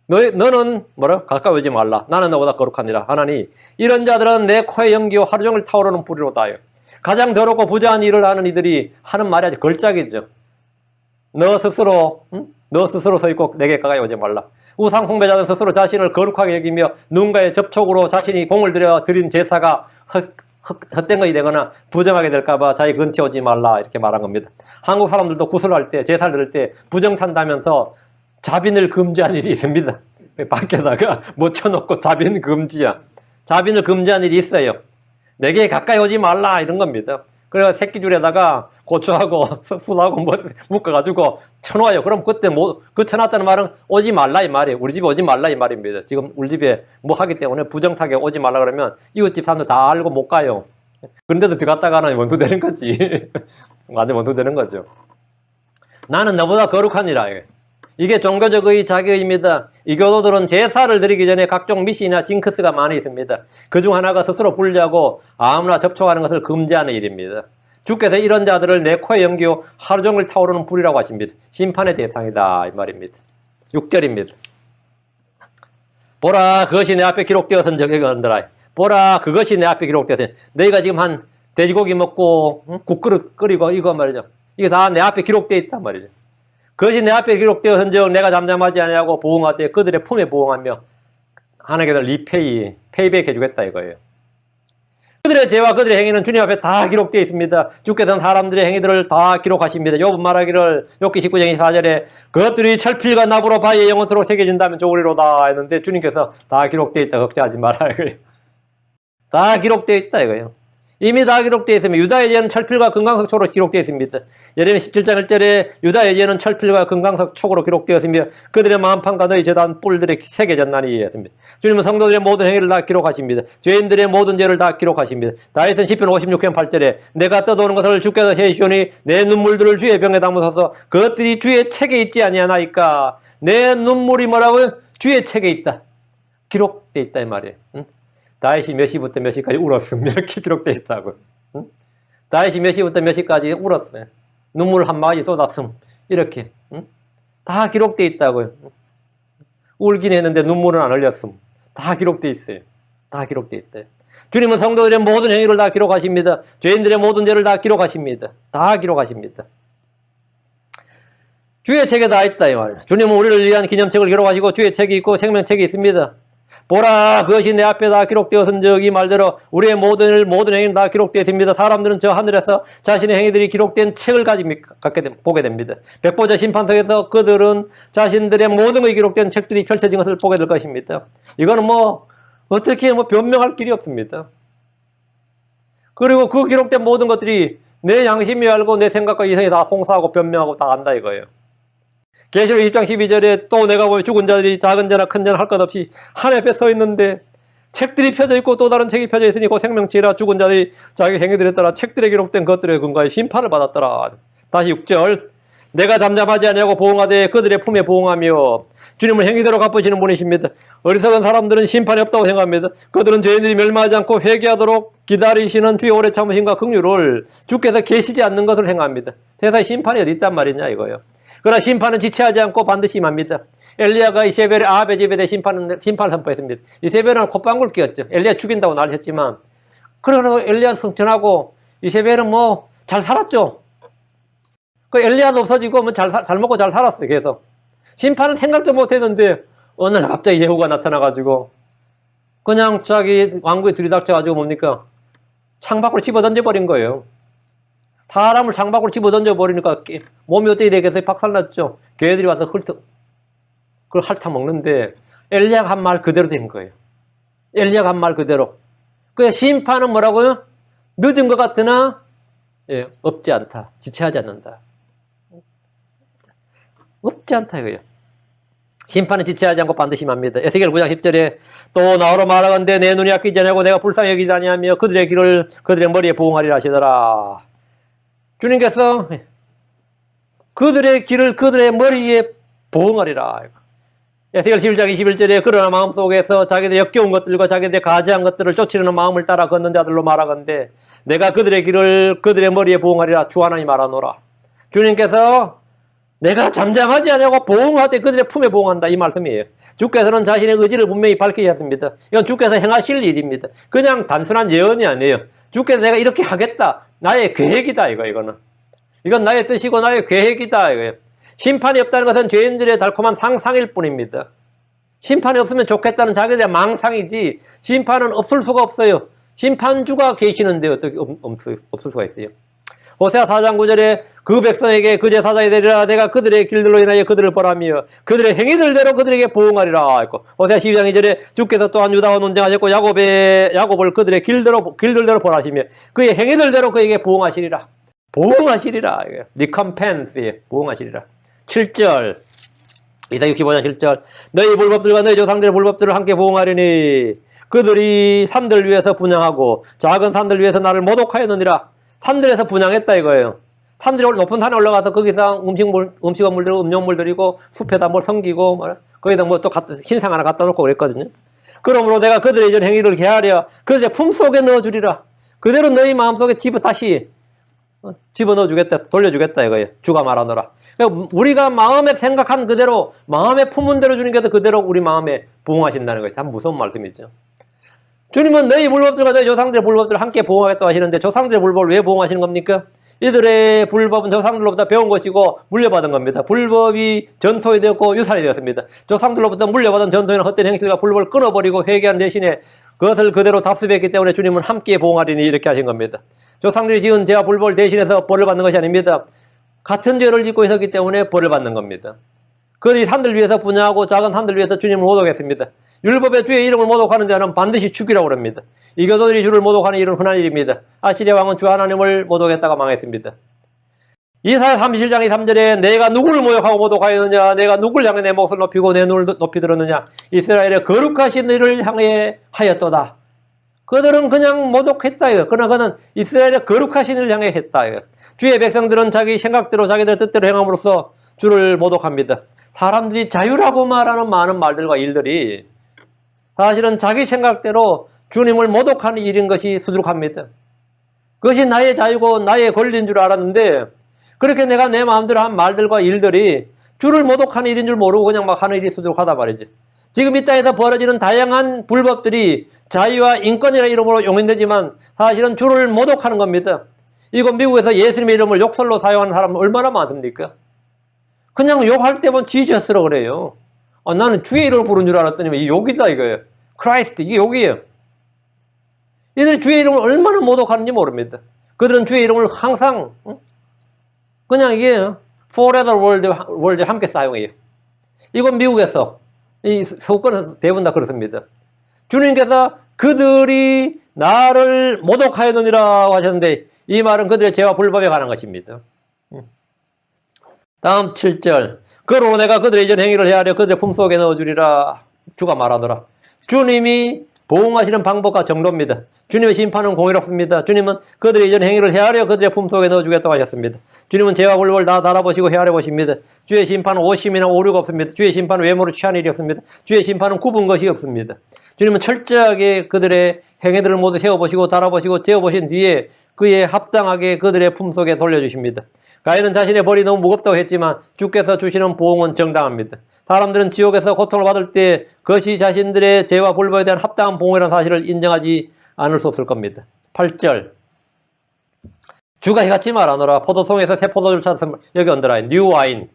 너는 뭐라 가까이 오지 말라. 나는 너보다 거룩하니라. 하나니 이런 자들은 내 코에 연기요 하루 종일 타오르는 불이로다요. 가장 더럽고 부자한 일을 하는 이들이 하는 말이 아주 걸작이죠. 너 스스로 서 있고 내게 가까이 오지 말라. 우상 숭배자는 스스로 자신을 거룩하게 여기며 누군가의 접촉으로 자신이 공을 들여 드린 제사가 헛된 것이 되거나 부정하게 될까봐 자기 근처에 오지 말라 이렇게 말한 겁니다. 한국 사람들도 구슬할 때 제사를 드릴 때 부정탄다면서 자빈을 금지한 일이 있습니다. 밖에다가 못 쳐놓고 자빈 금지야. 자빈을 금지한 일이 있어요. 내게 가까이 오지 말라 이런 겁니다. 그래서 새끼줄에다가 고추하고 술하고 뭐 묶어가지고 쳐놓아요. 그럼 그때 그 쳐놨다는 말은 오지 말라 이 말이에요. 우리 집에 오지 말라 이 말입니다. 지금 우리 집에 뭐 하기 때문에 부정타게 오지 말라 그러면 이웃집 사람들 다 알고 못 가요. 그런데도 들어갔다가는 원수 되는 거지. 완전 원수 되는 거죠. 나는 너보다 거룩하니라. 이게 종교적의 자기의입니다. 이 교도들은 제사를 드리기 전에 각종 미신이나 징크스가 많이 있습니다. 그중 하나가 스스로 분리하고 아무나 접촉하는 것을 금지하는 일입니다. 주께서 이런 자들을 내 코에 연기요 하루 종일 타오르는 불이라고 하십니다. 심판의 대상이다 이 말입니다. 6절입니다. 보라 그것이 내 앞에 기록되어선 적이건더라. 보라 그것이 내 앞에 기록되어선 너희가 지금 한 돼지고기 먹고 국그릇 끓이고 이거 말이죠. 이게 다 내 앞에 기록되어 있단 말이죠. 그것이 내 앞에 기록되어선 적 내가 잠잠하지 아니하고 보응하되 그들의 품에 보응하며 하나님께서 페이백 해주겠다 이거예요. 그들의 죄와 그들의 행위는 주님 앞에 다 기록되어 있습니다. 주께서는 사람들의 행위들을 다 기록하십니다. 욥은 말하기를 욥기 19장 4절에 그것들이 철필과 납으로 바위에 영원토록 새겨진다면 좋으리로다 했는데 주님께서 다 기록되어 있다 걱정하지 마라 이거예요. 다 기록되어 있다 이거예요. 이미 다 기록되어 있으면 유다의 죄는 철필과 금강석 촉으로 기록되어 있습니다. 예레미야 17장 1절에 유다의 죄는 철필과 금강석 촉으로 기록되었으며 그들의 마음판과 너희 제단 뿔들에 새겨졌나니 했습니다. 주님은 성도들의 모든 행위를 다 기록하십니다. 죄인들의 모든 죄를 다 기록하십니다. 다윗은 시편 56편 8절에 내가 떠도는 것을 주께서 해주시오니 내 눈물들을 주의 병에 담으소서 그것들이 주의 책에 있지 아니하나이까. 내 눈물이 뭐라고요? 주의 책에 있다. 기록되어 있다 이 말이에요. 응? 다윗이 몇 시부터 몇 시까지 울었음 이렇게 기록되어 있다고. 응? 다윗이 몇 시부터 몇 시까지 울었어요. 눈물 한 마디 쏟았음 이렇게. 응? 다 기록되어 있다고요. 울긴 했는데 눈물은 안 흘렸음. 다 기록되어 있어요. 다 기록되어 있대. 주님은 성도들의 모든 행위를 다 기록하십니다. 죄인들의 모든 죄를 다 기록하십니다. 다 기록하십니다. 주의 책에 다 있다 이 말. 주님은 우리를 위한 기념책을 기록하시고 주의 책이 있고 생명책이 있습니다. 보라 그것이 내 앞에 다 기록되었은즉 이 말대로 우리의 모든 행위는 다 기록되어 있습니다. 사람들은 저 하늘에서 자신의 행위들이 기록된 책을 보게 됩니다. 백보자 심판석에서 그들은 자신들의 모든 것이 기록된 책들이 펼쳐진 것을 보게 될 것입니다. 이거는 어떻게 변명할 길이 없습니다. 그리고 그 기록된 모든 것들이 내 양심이 알고 내 생각과 이성이 다 송사하고 변명하고 다 안다 이거예요. 계시록 20장 12절에 또 내가 보면 죽은 자들이 작은 자나 큰 자나 할 것 없이 하늘 앞에 서 있는데 책들이 펴져 있고 또 다른 책이 펴져 있으니 그 생명책이라 죽은 자들이 자기 행위들에 따라 책들에 기록된 것들에 근거하여 심판을 받았더라. 다시 6절 내가 잠잠하지 아니하고 보응하되 그들의 품에 보응하며 주님을 행위대로 갚으시는 분이십니다. 어리석은 사람들은 심판이 없다고 생각합니다. 그들은 죄인들이 멸망하지 않고 회개하도록 기다리시는 주의 오래 참으심과 긍휼을 주께서 계시지 않는 것을 생각합니다. 세상에 심판이 어디 있단 말이냐 이거예요. 그러나 심판은 지체하지 않고 반드시 임합니다. 엘리야가 이세벨의 아합의 집에 대해 심판을 선포했습니다. 이세벨은 콧방울 끼었죠. 엘리야 죽인다고 난리쳤지만 그러고 엘리야 승천하고 이세벨은 잘 살았죠. 그 엘리야도 없어지고 잘 먹고 잘 살았어요. 계속 심판은 생각도 못했는데 어느 날 갑자기 예후가 나타나가지고 그냥 자기 왕국에 들이닥쳐가지고 뭡니까 창밖으로 집어던져버린 거예요. 사람을 창밖으로 집어던져버리니까 몸이 어떻게 되겠어요? 박살났죠. 개들이 와서 그걸 핥아먹는데 엘리야가 한 말 그대로 된 거예요. 엘리야가 한 말 그대로. 그 심판은 뭐라고요? 늦은 것 같으나 없지 않다. 지체하지 않는다. 없지 않다 이거예요. 심판은 지체하지 않고 반드시 임합니다. 에스겔 9장 10절에 또 나더러 말하건대 내 눈이 아끼지 아니하고 내가 불쌍히 여기지 아니하며 그들의 길을 그들의 머리에 부응하리라 하시더라. 주님께서 그들의 길을 그들의 머리에 부응하리라. 에스겔 11장 21절에 그러나 마음속에서 자기들의 역겨운 것들과 자기들의 가지한 것들을 쫓으려는 마음을 따라 걷는 자들로 말하건대 내가 그들의 길을 그들의 머리에 부응하리라 주 하나님 말하노라. 주님께서 내가 잠잠하지 않냐고 보응하되 그들의 품에 보응한다 이 말씀이에요. 주께서는 자신의 의지를 분명히 밝히셨습니다. 이건 주께서 행하실 일입니다. 그냥 단순한 예언이 아니에요. 주께서 내가 이렇게 하겠다. 나의 계획이다 이거는. 이건 나의 뜻이고 나의 계획이다 이거예요. 심판이 없다는 것은 죄인들의 달콤한 상상일 뿐입니다. 심판이 없으면 좋겠다는 자기들의 망상이지 심판은 없을 수가 없어요. 심판주가 계시는데 어떻게 없을 수가 있어요. 호세아 4장 9절에 그 백성에게 그 제사장이 되리라 내가 그들의 길들로 인하여 그들을 벌하며 그들의 행위들대로 그들에게 보응하리라 했고 호세아 12장 2절에 주께서 또한 유다와 논쟁하셨고 야곱을 그들의 길들대로 벌하시며 그의 행위들대로 그에게 보응하시리라. 보응하시리라. 리컴펜스에 보응하시리라. 7절 이사야 65장 7절 너희 불법들과 너희 조상들의 불법들을 함께 보응하리니 그들이 산들 위에서 분향하고 작은 산들 위에서 나를 모독하였느니라. 산들에서 분향했다 이거예요. 산들이 높은 산에 올라가서 거기서 음식물 들이고 음료물 들이고 숲에다 뭘 섬기고 거기다 또 신상 하나 갖다 놓고 그랬거든요. 그러므로 내가 그들의 이전 행위를 개하려 그들의 품속에 넣어주리라. 그대로 너희 마음속에 다시 집어넣어주겠다 돌려주겠다 이거예요. 주가 말하노라. 그러니까 우리가 마음에 생각한 그대로 마음에 품은 대로 주님께서 그대로 우리 마음에 부응하신다는 거예요. 참 무서운 말씀이죠. 주님은 너희 불법들과 너희 조상들의 불법들을 함께 보응하겠다고 하시는데 조상들의 불법을 왜 보응하시는 겁니까? 이들의 불법은 조상들로부터 배운 것이고 물려받은 겁니다. 불법이 전통이 되었고 유산이 되었습니다. 조상들로부터 물려받은 전통이나 헛된 행실과 불법을 끊어버리고 회개한 대신에 그것을 그대로 답습했기 때문에 주님은 함께 보응하리니 이렇게 하신 겁니다. 조상들이 지은 죄와 불법을 대신해서 벌을 받는 것이 아닙니다. 같은 죄를 짓고 있었기 때문에 벌을 받는 겁니다. 그들이 산들 위에서 분야하고 작은 산들 위에서 주님을 모독했습니다. 율법의 주의 이름을 모독하는 자는 반드시 죽이라고 합니다. 이교도들이 주를 모독하는 일은 흔한 일입니다. 아시리아 왕은 주 하나님을 모독했다가 망했습니다. 이사야 37장 3절에 내가 누구를 모욕하고 모독하였느냐 내가 누구를 향해 내 몫을 높이고 내 눈을 높이 들었느냐 이스라엘의 거룩하신 이를 향해 하였도다. 그들은 그냥 모독했다. 그러나 그는 이스라엘의 거룩하신 이를 향해 했다. 주의 백성들은 자기 생각대로 자기들 뜻대로 행함으로써 주를 모독합니다. 사람들이 자유라고 말하는 많은 말들과 일들이 사실은 자기 생각대로 주님을 모독하는 일인 것이 수두룩합니다. 그것이 나의 자유고 나의 권리인 줄 알았는데 그렇게 내가 내 마음대로 한 말들과 일들이 주를 모독하는 일인 줄 모르고 그냥 막 하는 일이 수두룩하다 말이지. 지금 이 땅에서 벌어지는 다양한 불법들이 자유와 인권이라는 이름으로 용인되지만 사실은 주를 모독하는 겁니다. 이거 미국에서 예수님의 이름을 욕설로 사용하는 사람은 얼마나 많습니까? 그냥 욕할 때만 지저스라고 그래요. 나는 주의 이름을 부른 줄 알았더니 이 욕이다 이거예요. 크라이스트, 이게 욕이에요. 이들이 주의 이름을 얼마나 모독하는지 모릅니다. 그들은 주의 이름을 항상 그냥 이게 forever world 함께 사용해요. 이건 미국에서 이 서구권에서 대부분 다 그렇습니다. 주님께서 그들이 나를 모독하였느니라 하셨는데 이 말은 그들의 죄와 불법에 관한 것입니다. 다음 7절. 그러므로 내가 그들의 이전 행위를 헤아려 그들의 품속에 넣어주리라. 주가 말하더라. 주님이 보응하시는 방법과 정도입니다. 주님의 심판은 공의롭습니다. 주님은 그들의 이전 행위를 헤아려 그들의 품속에 넣어주겠다고 하셨습니다. 주님은 죄와 불법을 다 달아보시고 헤아려 보십니다. 주의 심판은 오심이나 오류가 없습니다. 주의 심판은 외모로 취한 일이 없습니다. 주의 심판은 굽은 것이 없습니다. 주님은 철저하게 그들의 행위들을 모두 세워보시고 달아보시고 재어보신 뒤에 그에 합당하게 그들의 품속에 돌려주십니다. 가인은 자신의 벌이 너무 무겁다고 했지만 주께서 주시는 보응은 정당합니다. 사람들은 지옥에서 고통을 받을 때 그것이 자신들의 죄와 불법에 대한 합당한 보응이라는 사실을 인정하지 않을 수 없을 겁니다. 8절. 주가 이같이 말하노라. 포도송에서 새 포도주를 찾았으므로 여기 언더라인 뉴 와인.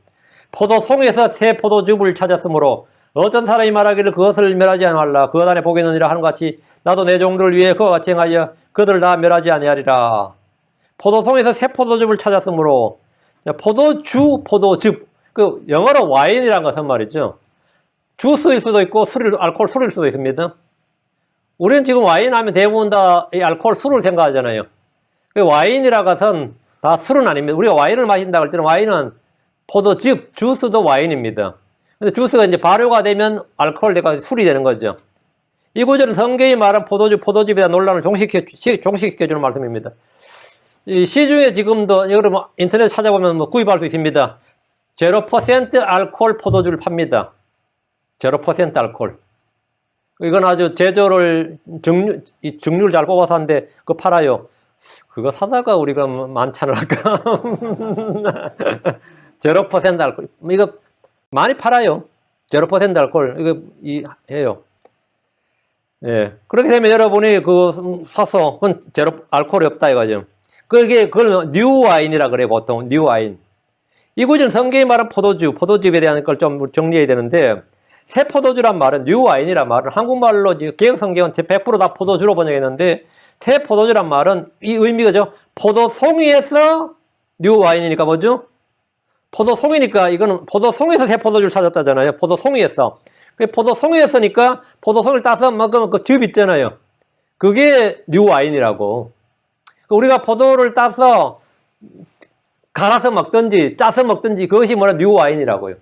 포도송에서 새 포도주를 찾았으므로 어떤 사람이 말하기를 그것을 멸하지 말라. 그것 안에 복이 있느니라 하는 것 같이 나도 내 종들을 위해 그와 같이 행하여 그들을 다 멸하지 아니하리라. 포도송에서 새 포도즙을 찾았으므로 포도주, 포도즙 그 영어로 와인이라는 것은 말이죠. 주스일 수도 있고 알코올 술일 수도 있습니다. 우리는 지금 와인 하면 대부분 다 이 알코올 술을 생각하잖아요. 와인이라는 것은 다 술은 아닙니다. 우리가 와인을 마신다고 할 때는 와인은 포도즙, 주스도 와인입니다. 근데 주스가 이제 발효가 되면 알코올 되고 술이 되는 거죠. 이 구절은 성경이 말한 포도주, 포도즙에 대한 논란을 종식시켜주는 말씀입니다. 이 시중에 지금도 여러분 인터넷 찾아보면 구입할 수 있습니다. 0% 알코올 포도주를 팝니다. 0% 알코올. 이건 아주 제조를 증류를 잘 뽑아서 하는데 그거 팔아요. 그거 사다가 우리가 만찬을 할까? 0% 알코올. 이거 많이 팔아요. 0% 알코올. 이거 해요. 예. 그렇게 되면 여러분이 그거 사서 그건 알코올이 없다 이거죠. 그걸 뉴 와인이라 그래 보통 뉴 와인. 이 구절은 성경이 말한 포도즙에 대한 걸 좀 정리해야 되는데 새 포도주란 말은 뉴 와인이란 말은 한국말로 개역 성경은 100% 다 포도주로 번역했는데 새 포도주란 말은 이 의미가죠. 포도송이에서 뉴 와인이니까 뭐죠? 포도송이니까 이거는 포도송에서 새 포도주를 찾았다잖아요. 포도송이에서. 포도송이였으니까 포도송이를 따서 먹으면 그 즙 있잖아요. 그게 뉴 와인이라고. 우리가 포도를 따서 갈아서 먹든지 짜서 먹든지 그것이 뭐라 뉴 와인이라고요.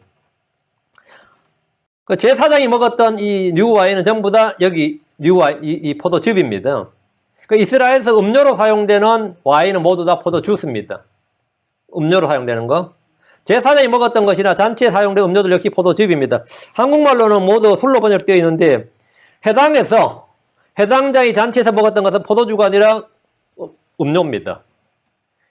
그 제사장이 먹었던 이 뉴 와인은 전부 다 여기 뉴 와인 이 포도즙입니다. 그 이스라엘에서 음료로 사용되는 와인은 모두 다 포도 주스입니다. 음료로 사용되는 거. 제사장이 먹었던 것이나 잔치에 사용된 음료들 역시 포도즙입니다. 한국말로는 모두 술로 번역되어 있는데 해당장이 잔치에서 먹었던 것은 포도주가 아니라 음료입니다.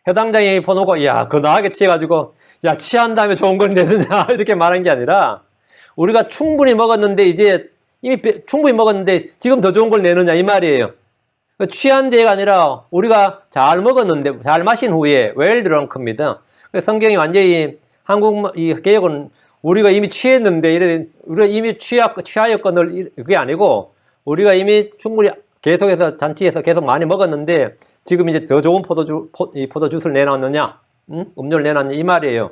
해당장이 보놓고 야 거나하게 취해가지고 야 취한 다음에 좋은 걸 내느냐 이렇게 말한 게 아니라 우리가 충분히 먹었는데 이제 이미 충분히 먹었는데 지금 더 좋은 걸 내느냐 이 말이에요. 취한 데가 아니라 우리가 잘 먹었는데 잘 마신 후에 well drunk입니다. 성경이 완전히 한국 이 개혁은 우리가 이미 취했는데 우리가 이미 취하였거늘 그게 아니고 우리가 이미 충분히 계속해서 잔치에서 계속 많이 먹었는데 지금 이제 더 좋은 포도주스를 내놨느냐, 음료를 내놨느냐 이 말이에요.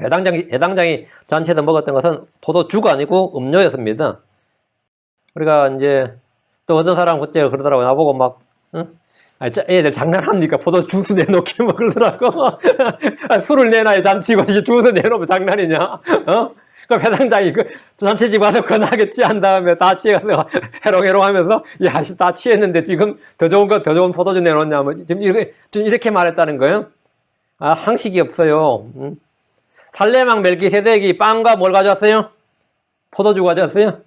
해당장이 잔치에서 먹었던 것은 포도주가 아니고 음료였습니다. 우리가 이제 또 어떤 사람 그때 그러더라고 나보고 막 애들 장난합니까? 포도주스 내놓기 뭐 그러더라고. 술을 내놔야 잔치고 이제 주스 내놓으면 장난이냐? 그럼 회장장이 그 잔치집 와서 건하게 취한 다음에 다 취해서 해롱해롱 하면서 야, 다 취했는데 지금 더 좋은 포도주 내놓냐 뭐 지금 이렇게 말했다는 거예요. 아, 항식이 없어요. 살레망 멜기세덱이 빵과 뭘 가져왔어요? 포도주 가져왔어요?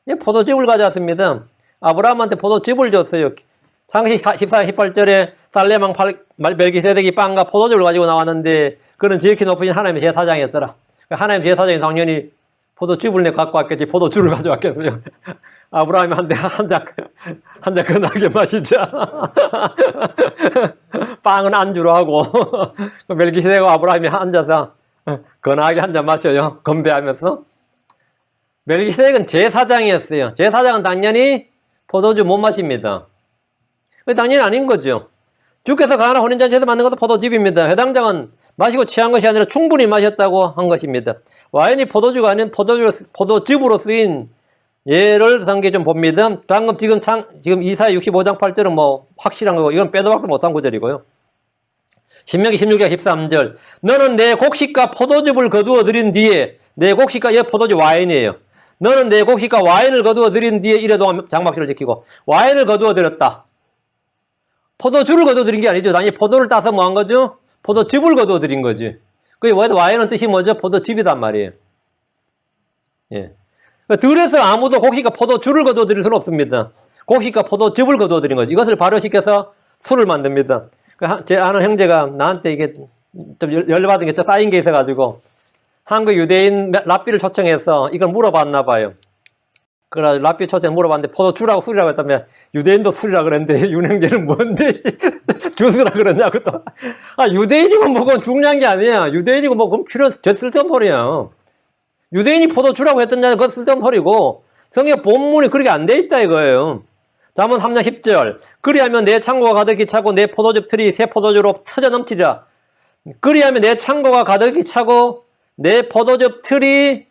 예, 포도즙을 가져왔습니다. 아브라함한테 포도즙을 줬어요. 창세기 14, 18절에 살레망 멜기세덱이 빵과 포도즙을 가지고 나왔는데 그는 지극히 높으신 하나님의 제사장이었더라. 하나님 제사장이 당연히 포도즙을 갖고 왔겠지 포도주를 가져왔겠어요. 아브라함이 한 잔 건하게 마시자. 빵은 안주로 하고 멜기세덱과 아브라함이 앉아서 건하게 한 잔 마셔요. 건배하면서. 멜기세덱은 제사장이었어요. 제사장은 당연히 포도주 못 마십니다. 당연히 아닌 거죠. 주께서 가나 혼인잔치에서 만든 것도 포도즙입니다. 회당장은 마시고 취한 것이 아니라 충분히 마셨다고 한 것입니다. 와인이 포도주가 아닌 포도즙으로 쓰인 예를 성경에 좀 봅니다. 방금 지금 이사야 65장 8절은 뭐 확실한 거고 이건 빼도 박도 못한 구절이고요. 신명기 16장 13절 너는 내 곡식과 포도즙을 거두어 들인 뒤에 내 곡식과 이 포도즙 와인이에요. 너는 내 곡식과 와인을 거두어 들인 뒤에 이래도 장막실을 지키고 와인을 거두어 들였다. 포도주를 거두어 들인 게 아니죠. 당연히 포도를 따서 뭐 한 거죠? 포도즙을 거두어 들인 거지. 그 와인은 뜻이 뭐죠? 포도즙이단 말이에요. 예. 들에서 아무도 곡식과 포도주를 거두어 들일 수는 없습니다. 곡식과 포도즙을 거두어 들인 거죠. 이것을 발효시켜서 술을 만듭니다. 제 아는 형제가 나한테 이게 좀 열받은 게 쌓인 게 있어가지고 한국 유대인 랍비를 초청해서 이걸 물어봤나 봐요. 그래서 랍비 초청해 물어봤는데 포도주라고 술이라고 했다면 유대인도 술이라 그랬는데 윤 형제는 뭔데 주스라 그러냐고 또. 유대인이고 뭐 그건 중요한 게 아니야. 유대인이고 뭐 그건 쓸데없는 소리야. 유대인이 포도주라고 했던 자는 그건 쓸데없는 소리고 성경 본문이 그렇게 안 돼 있다 이거예요. 잠언 3장 10절 그리하면 내 창고가 가득히 차고 내 포도즙 틀이 새 포도주로 터져 넘치리라. 그리하면 내 창고가 가득히 차고 내 포도즙 틀이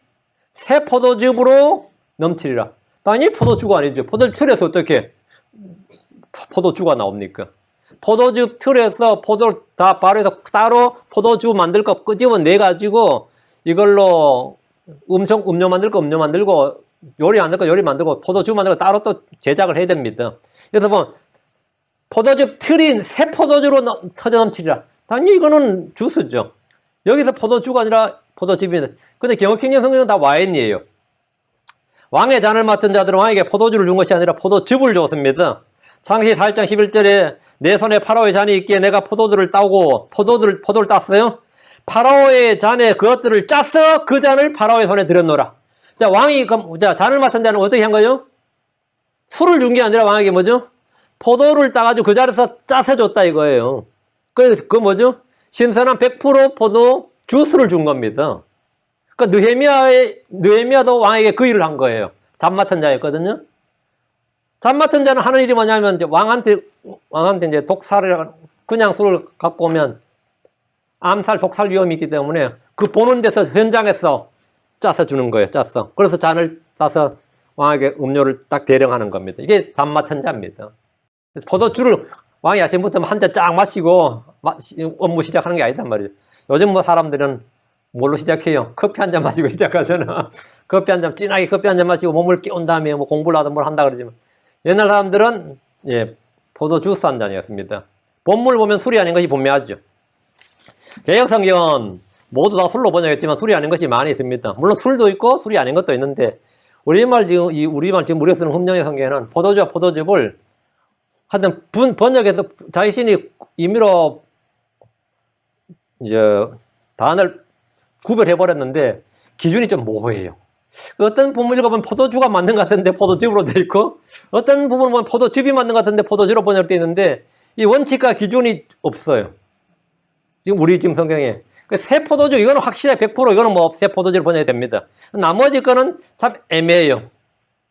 새 포도즙으로 넘치리라. 당연히 포도주가 아니죠. 포도즙 틀에서 어떻게 포도주가 나옵니까? 포도즙 틀에서 포도를 다 발효해서 따로 포도주 만들 거 끄집어내 가지고 이걸로 음료 만들 거 음료 만들고 요리 만들 거 요리 만들고 포도주 만들고 따로 또 제작을 해야 됩니다. 그래서 뭐 포도즙 틀인 새 포도주로 터져 넘치리라. 당연히 이거는 주스죠. 여기서 포도주가 아니라 포도즙입니다. 근데 개혁행전 성경은 다 와인이에요. 왕의 잔을 맡은 자들은 왕에게 포도주를 준 것이 아니라 포도즙을 줬습니다. 창세기 4장 11절에 내 손에 파라오의 잔이 있기에 내가 포도주를 따고 포도를 땄어요. 파라오의 잔에 그것들을 짜서 그 잔을 파라오의 손에 들였노라. 자, 왕이 잔을 맡은 자는 어떻게 한 거죠? 술을 준 게 아니라 왕에게 뭐죠? 포도를 따가지고 그 자리에서 짜서 줬다 이거예요. 그 뭐죠? 신선한 100% 포도 주스를 준 겁니다. 그러니까 느헤미야도 왕에게 그 일을 한 거예요. 잔 맡은 자였거든요. 잔 맡은 자는 하는 일이 뭐냐면 이제 왕한테 이제 독살을 그냥 술을 갖고 오면 암살, 독살 위험이 있기 때문에 그 보는 데서 현장에서 짜서 주는 거예요. 짜서. 그래서 잔을 따서 왕에게 음료를 딱 대령하는 겁니다. 이게 잔 맡은 자입니다. 포도주를 왕이 아침부터 한 잔 쫙 마시고 업무 시작하는 게 아니단 말이죠. 요즘 뭐 사람들은 뭘로 시작해요? 커피 한 잔 마시고 시작하잖아. 진하게 커피 한 잔 마시고 몸을 깨운 다음에 뭐 공부를 하든 뭘 한다 그러지만 옛날 사람들은 포도 주스 한 잔이었습니다. 본문을 보면 술이 아닌 것이 분명하죠. 개혁성경은 모두 다 술로 번역했지만 술이 아닌 것이 많이 있습니다. 물론 술도 있고 술이 아닌 것도 있는데 우리말 지금 우리가 쓰는 흠령의 성경에는 포도주와 포도즙을 하여튼 번역해서 자신이 임의로 이제 단어를 구별해버렸는데 기준이 좀 모호해요. 어떤 부분 읽어보면 포도주가 맞는 것 같은데 포도즙으로 되어 있고 어떤 부분은 보면 포도즙이 맞는 것 같은데 포도주로 번역되어 있는데 이 원칙과 기준이 없어요. 지금 성경에. 새 포도주, 이거는 확실하게 100% 이거는 뭐 새 포도주로 번역이 됩니다. 나머지 거는 참 애매해요.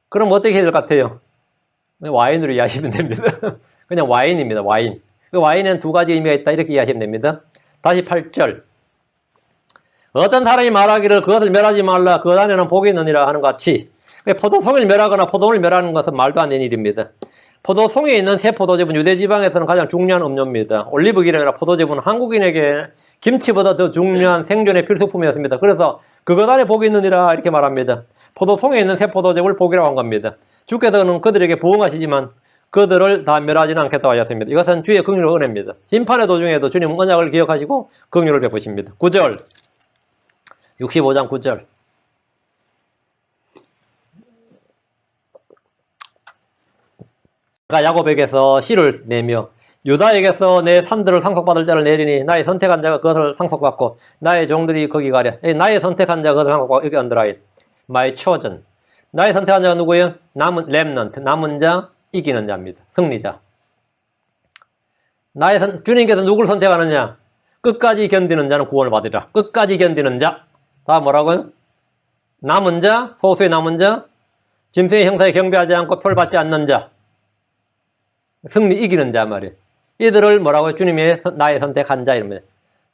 그럼 어떻게 해야 될 것 같아요? 와인으로 이해하시면 됩니다. 그냥 와인입니다. 와인. 그 와인에는 두 가지 의미가 있다. 이렇게 이해하시면 됩니다. 다시 8절. 어떤 사람이 말하기를 그것을 멸하지 말라. 그것 안에는 복이 있느니라 하는 것 같이. 포도송을 멸하거나 포도를 멸하는 것은 말도 안 되는 일입니다. 포도송에 있는 새 포도즙은 유대지방에서는 가장 중요한 음료입니다. 올리브기름이나 포도즙은 한국인에게 김치보다 더 중요한 생존의 필수품이었습니다. 그래서 그것 안에 복이 있느니라 이렇게 말합니다. 포도송에 있는 새 포도즙을 복이라고 한 겁니다. 주께서는 그들에게 부응하시지만 그들을 다 멸하지는 않겠다고 하셨습니다. 이것은 주의 긍휼의 은혜입니다. 심판의 도중에도 주님 언약을 기억하시고 긍휼을 베푸십니다. 9절 65장 9절 내가 야곱에게서 씨를 내며 유다에게서 내 산들을 상속받을 자를 내리니 나의 선택한 자가 그것을 상속받고 나의 종들이 거기 가랴. 나의 선택한 자가 그것을 상속받고 여기 언더라인 My chosen 나의 선택한 자가 누구예요? 남은 렘넌트, 남은 자, 이기는 자입니다. 승리자. 주님께서 누구를 선택하느냐? 끝까지 견디는 자는 구원을 받으리라. 끝까지 견디는 자. 다 뭐라고요? 남은 자, 소수의 남은 자, 짐승의 형상에 경배하지 않고 표를 받지 않는 자. 승리 이기는 자 말이에요. 이들을 뭐라고요? 주님이 나의 선택한 자 이러면.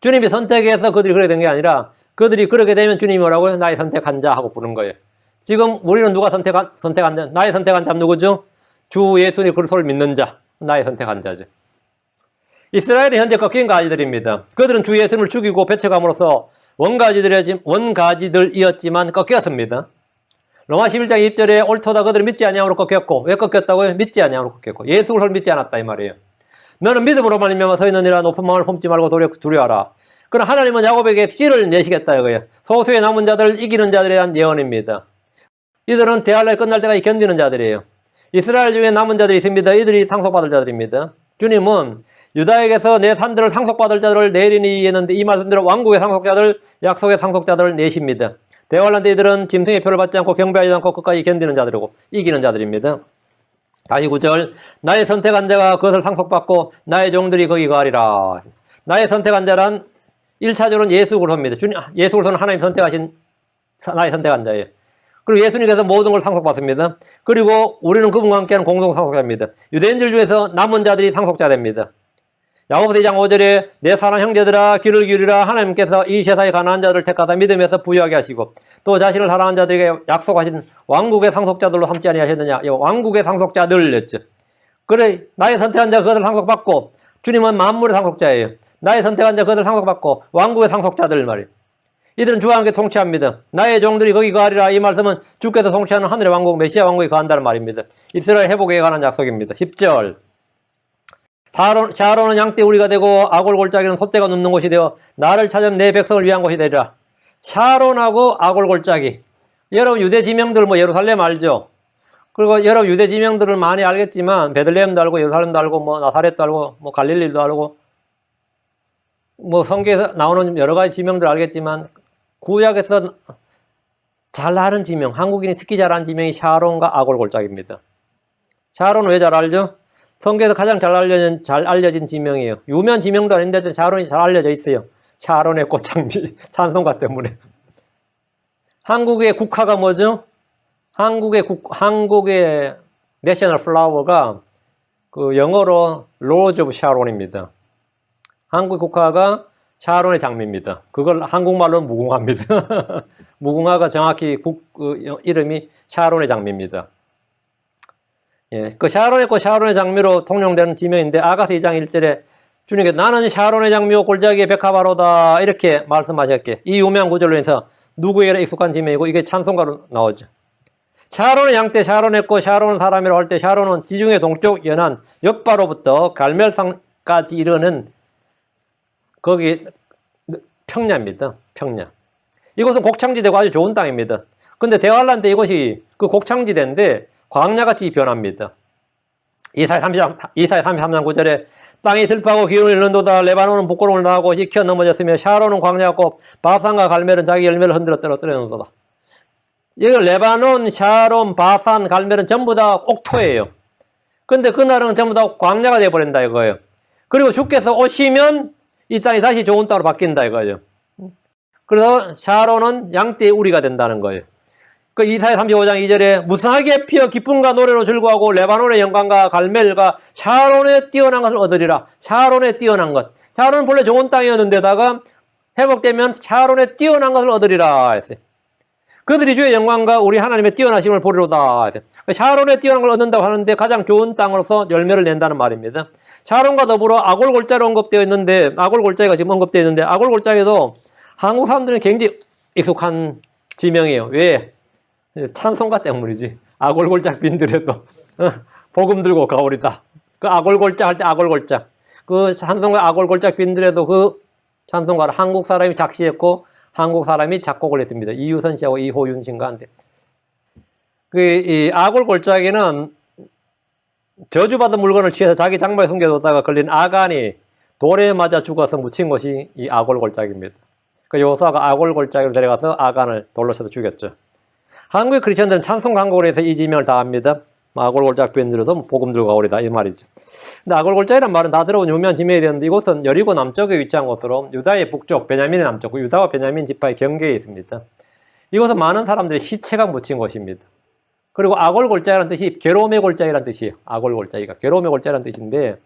주님이 선택해서 그들이 그렇게 된 게 아니라 그들이 그렇게 되면 주님이 뭐라고요? 나의 선택한 자 하고 부른 거예요. 지금 우리는 누가 선택한 자? 나의 선택한 자 누구죠? 주 예수님 그리스도를 믿는 자. 나의 선택한 자죠. 이스라엘이 현재 꺾인 가지들입니다. 그들은 주 예수님을 죽이고 배척함으로써 원가지들이었지만 꺾였습니다. 로마 11장 2절에 옳도다 그들은 믿지 아니함으로 꺾였고, 왜 꺾였다고요? 믿지 아니함으로 꺾였고, 예수 그리스도를 믿지 않았다 이 말이에요. 너는 믿음으로 말미암아 서 있느니라. 높은 마음을 품지 말고 두려워하라. 그러나 하나님은 야곱에게 씨를 내시겠다 이거예요. 소수의 남은 자들을 이기는 자들에 대한 예언입니다. 이들은 대할 날 끝날 때까지 견디는 자들이에요. 이스라엘 중에 남은 자들이 있습니다. 이들이 상속받을 자들입니다. 주님은 유다에게서 내 산들을 상속받을 자들을 내리니 했는데 이 말씀대로 왕국의 상속자들, 약속의 상속자들을 내십니다. 대환란 때 이들은 짐승의 표를 받지 않고 경배하지 않고 끝까지 견디는 자들이고 이기는 자들입니다. 다시 9절 나의 선택한 자가 그것을 상속받고 나의 종들이 거기 거하리라. 나의 선택한 자란 1차적으로는 예수 그리스도입니다. 예수 그리스도는 하나님 선택하신 나의 선택한 자예요. 그리고 예수님께서 모든 걸 상속받습니다. 그리고 우리는 그분과 함께하는 공동 상속자입니다. 유대인들 중에서 남은 자들이 상속자 됩니다. 야고보서 2장 5절에 내 사랑 형제들아 귀를 기울이라. 하나님께서 이 세상에 가난한 자들을 택하사 믿음에서 부유하게 하시고 또 자신을 사랑하는 자들에게 약속하신 왕국의 상속자들로 삼지 아니하셨느냐. 왕국의 상속자들 했죠. 그래 나의 선택한 자 그것을 상속받고 주님은 만물의 상속자예요. 나의 선택한 자 그것을 상속받고 왕국의 상속자들 말이에요. 이들은 주와 함께 통치합니다. 나의 종들이 거기 거하리라. 이 말씀은 주께서 통치하는 하늘의 왕국 메시아 왕국에 거한다는 말입니다. 이스라엘 회복에 관한 약속입니다. 10절 샤론은 양떼 우리가 되고 아골골짜기는 솥대가 눕는 곳이 되어 나를 찾은 내 백성을 위한 곳이 되리라. 샤론하고 아골골짜기. 여러분 유대 지명들 뭐 예루살렘 알죠? 그리고 여러분 유대 지명들을 많이 알겠지만 베들레헴도 알고 예루살렘도 알고 뭐 나사렛도 알고 뭐 갈릴리도 알고 뭐 성경에서 나오는 여러 가지 지명들 알겠지만 구약에서 잘 아는 지명, 한국인이 특히 잘 아는 지명이 샤론과 아골골짜기입니다. 샤론은 왜 잘 알죠? 성경에서 가장 잘 알려진 지명이에요. 유명한 지명도 아닌데 샤론이 잘 알려져 있어요. 샤론의 꽃향기 찬송가 때문에. 한국의 국화가 뭐죠? 한국의 내셔널 플라워가 그 영어로 로즈 오브 샤론입니다. 한국 국화가 샤론의 장미입니다. 그걸 한국말로는 무궁화입니다. 무궁화가 정확히 이름이 샤론의 장미입니다. 예, 그 샤론의 꽃, 샤론의 장미로 통용되는 지명인데 아가서 2장 1절에 주님께서 나는 샤론의 장미요 골짜기의 백합화로다 이렇게 말씀하셨기에 이 유명한 구절로 인해서 누구에게나 익숙한 지명이고 이게 찬송가로 나오죠. 샤론의 양떼, 샤론의 꽃, 샤론은 사람이라고 할 때 샤론은 지중해 동쪽 연안 옆바로부터 갈멜산까지 이르는 거기 평야입니다. 평야. 이곳은 곡창지대고 아주 좋은 땅입니다. 근데 대환란 때 이곳이 그 곡창지대인데 광야같이 변합니다. 이사야 33장 9절에 땅이 슬퍼하고 기운을 잃는도다. 레바논은 부끄러움을 당하고 시켜 넘어졌으며 샤론은 광야같고 바산과 갈멜은 자기 열매를 흔들어 떨어뜨려놓는도다. 여기 레바논, 샤론, 바산, 갈멜은 전부 다 옥토예요. 근데 그날은 전부 다 광야가 되어버린다 이거예요. 그리고 주께서 오시면 이 땅이 다시 좋은 땅으로 바뀐다 이거예요. 그래서 샤론은 양떼의 우리가 된다는 거예요. 그 이사야 35장 2절에 무성하게 피어 기쁨과 노래로 즐거워하고 레바논의 영광과 갈멜과 샤론에 뛰어난 것을 얻으리라. 샤론에 뛰어난 것. 샤론은 본래 좋은 땅이었는데다가 회복되면 샤론에 뛰어난 것을 얻으리라 했어요. 그들이 주의 영광과 우리 하나님의 뛰어나심을 보리로다 했어요. 샤론에 뛰어난 걸 얻는다고 하는데 가장 좋은 땅으로서 열매를 낸다는 말입니다. 샤론과 더불어 아골골짜기로 언급되어 있는데 아골골짜기가 지금 언급되어 있는데 아골골짜기도 한국 사람들은 굉장히 익숙한 지명이에요. 왜? 찬송가 때문이지. 아골골짝 빈들에도 복음 들고 가오리다. 그 아골골짝 할 때 아골골짝. 그 찬송가 아골골짝 빈들에도 그 찬송가를 한국 사람이 작시했고 한국 사람이 작곡을 했습니다. 이유선 씨하고 이호윤 씨인가 한데. 이 아골골짜기는 저주받은 물건을 취해서 자기 장막에 숨겨뒀다가 걸린 아간이 돌에 맞아 죽어서 묻힌 것이 이 아골골짜기입니다. 그 요사가 아골골짜기로 데려가서 아간을 돌로 쳐서 죽였죠. 한국의 크리스천들은 찬송 광고를 해서 이 지명을 다 합니다. 아골골짝 변들어도 복음 들고 가오리다 이 말이죠. 근데 아골골짝이란 말은 다 들어본 유명한 지명이 되는데 이곳은 여리고 남쪽에 위치한 곳으로 유다의 북쪽, 베냐민의 남쪽, 유다와 베냐민 지파의 경계에 있습니다. 이곳은 많은 사람들이 시체가 묻힌 곳입니다. 그리고 아골골짝이라는 뜻이 괴로움의 골짜기라는 뜻이에요. 아골골짝이가 괴로움의 골짜기라는 뜻인데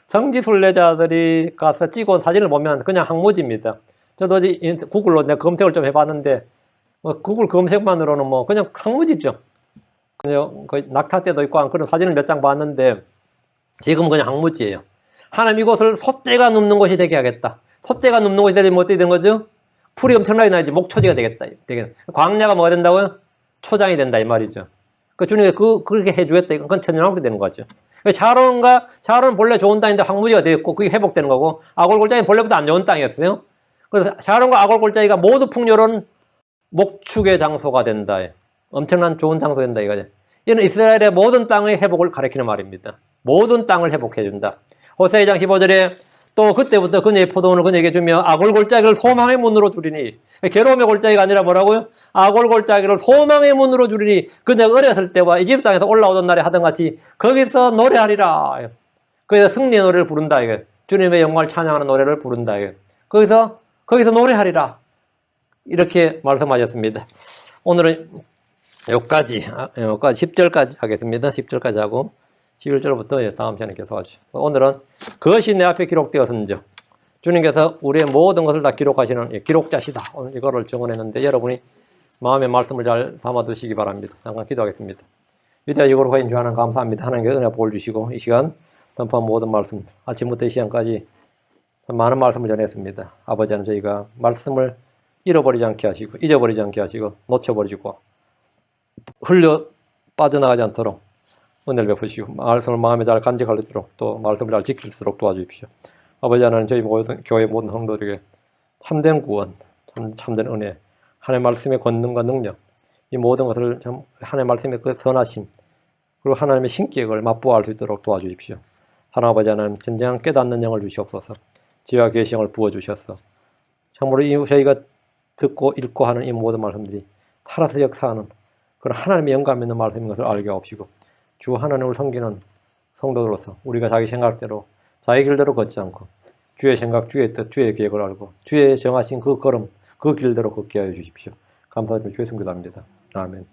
성지 순례자들이 가서 찍은 사진을 보면 그냥 항무지입니다. 저도 어제 구글로 내가 검색을 좀 해봤는데 구글 검색만으로는 뭐 그냥 항무지죠. 그냥 낙타떼도 있고 그런 사진을 몇 장 봤는데 지금은 그냥 항무지예요. 하나님 이곳을 소떼가 눕는 곳이 되게 하겠다. 소떼가 눕는 곳이 되면 어떻게 된 거죠? 풀이 엄청나게 나야지 목초지가 되겠다. 광야가 뭐가 된다고요? 초장이 된다 이 말이죠. 그 주님이 그렇게 해주겠다. 그건 천연왕국이 되는 거죠. 샤론은 본래 좋은 땅인데 황무지가 되었고 그게 회복되는 거고 아골골짜기는 본래부터 안 좋은 땅이었어요. 그래서 샤론과 아골골짜기가 모두 풍요로운 목축의 장소가 된다. 엄청난 좋은 장소가 된다 이거죠. 이는 이스라엘의 모든 땅의 회복을 가리키는 말입니다. 모든 땅을 회복해준다. 호세아 2장 15절에 또 그때부터 그녀의 포도원을 그녀에게 주며 아골골짜기를 소망의 문으로 주리니 괴로움의 골짜기가 아니라 뭐라고요? 아골골짜기를 소망의 문으로 주리니 그녀가 어렸을 때와 이집트 땅에서 올라오던 날에 하던 같이 거기서 노래하리라. 거기서 승리의 노래를 부른다. 이거. 주님의 영광을 찬양하는 노래를 부른다. 이거. 거기서 노래하리라. 이렇게 말씀하셨습니다. 오늘은 여기까지 10절까지 하겠습니다. 10절까지 하고 11절부터 다음 시간에 계속하죠. 오늘은 그것이 내 앞에 기록되었은즉 주님께서 우리의 모든 것을 다 기록하시는 기록자시다. 오늘 이거를 정언했는데 여러분이 마음의 말씀을 잘 담아두시기 바랍니다. 잠깐 기도하겠습니다. 위대한 이거로 인주하는 감사합니다. 하나님께서 은혜 복을 주시고 이 시간 선포한 모든 말씀 아침부터 이 시간까지 참 많은 말씀을 전했습니다. 아버지 하나님 저희가 말씀을 잃어버리지 않게 하시고 잊어버리지 않게 하시고 놓쳐버리고 흘려 빠져나가지 않도록 은혜를 베푸시고 말씀을 마음에 잘 간직할 수 있도록 또 말씀을 잘 지킬 수 있도록 도와주십시오. 아버지 하나님 저희 모든 교회 모든 성도들에게 참된 구원, 참된 은혜, 하나님의 말씀의 권능과 능력 이 모든 것을 참 하나님의 말씀의 그 선하심 그리고 하나님의 신격을 맛보아할 수 있도록 도와주십시오. 하나님 아버지 하나님 진정한 깨닫는 영을 주시옵소서. 지혜와 계시형을 부어주셔서 참으로 저희가 듣고 읽고 하는 이 모든 말씀들이 살아서 역사하는 그런 하나님의 영감 있는 말씀인 것을 알게 하옵시고 주 하나님을 섬기는 성도들로서 우리가 자기 생각대로 자기 길대로 걷지 않고 주의 생각, 주의 뜻, 주의 계획을 알고 주의 정하신 그 걸음, 그 길대로 걷게 하여 주십시오. 감사드리며 주의 성기도합니다. 아멘.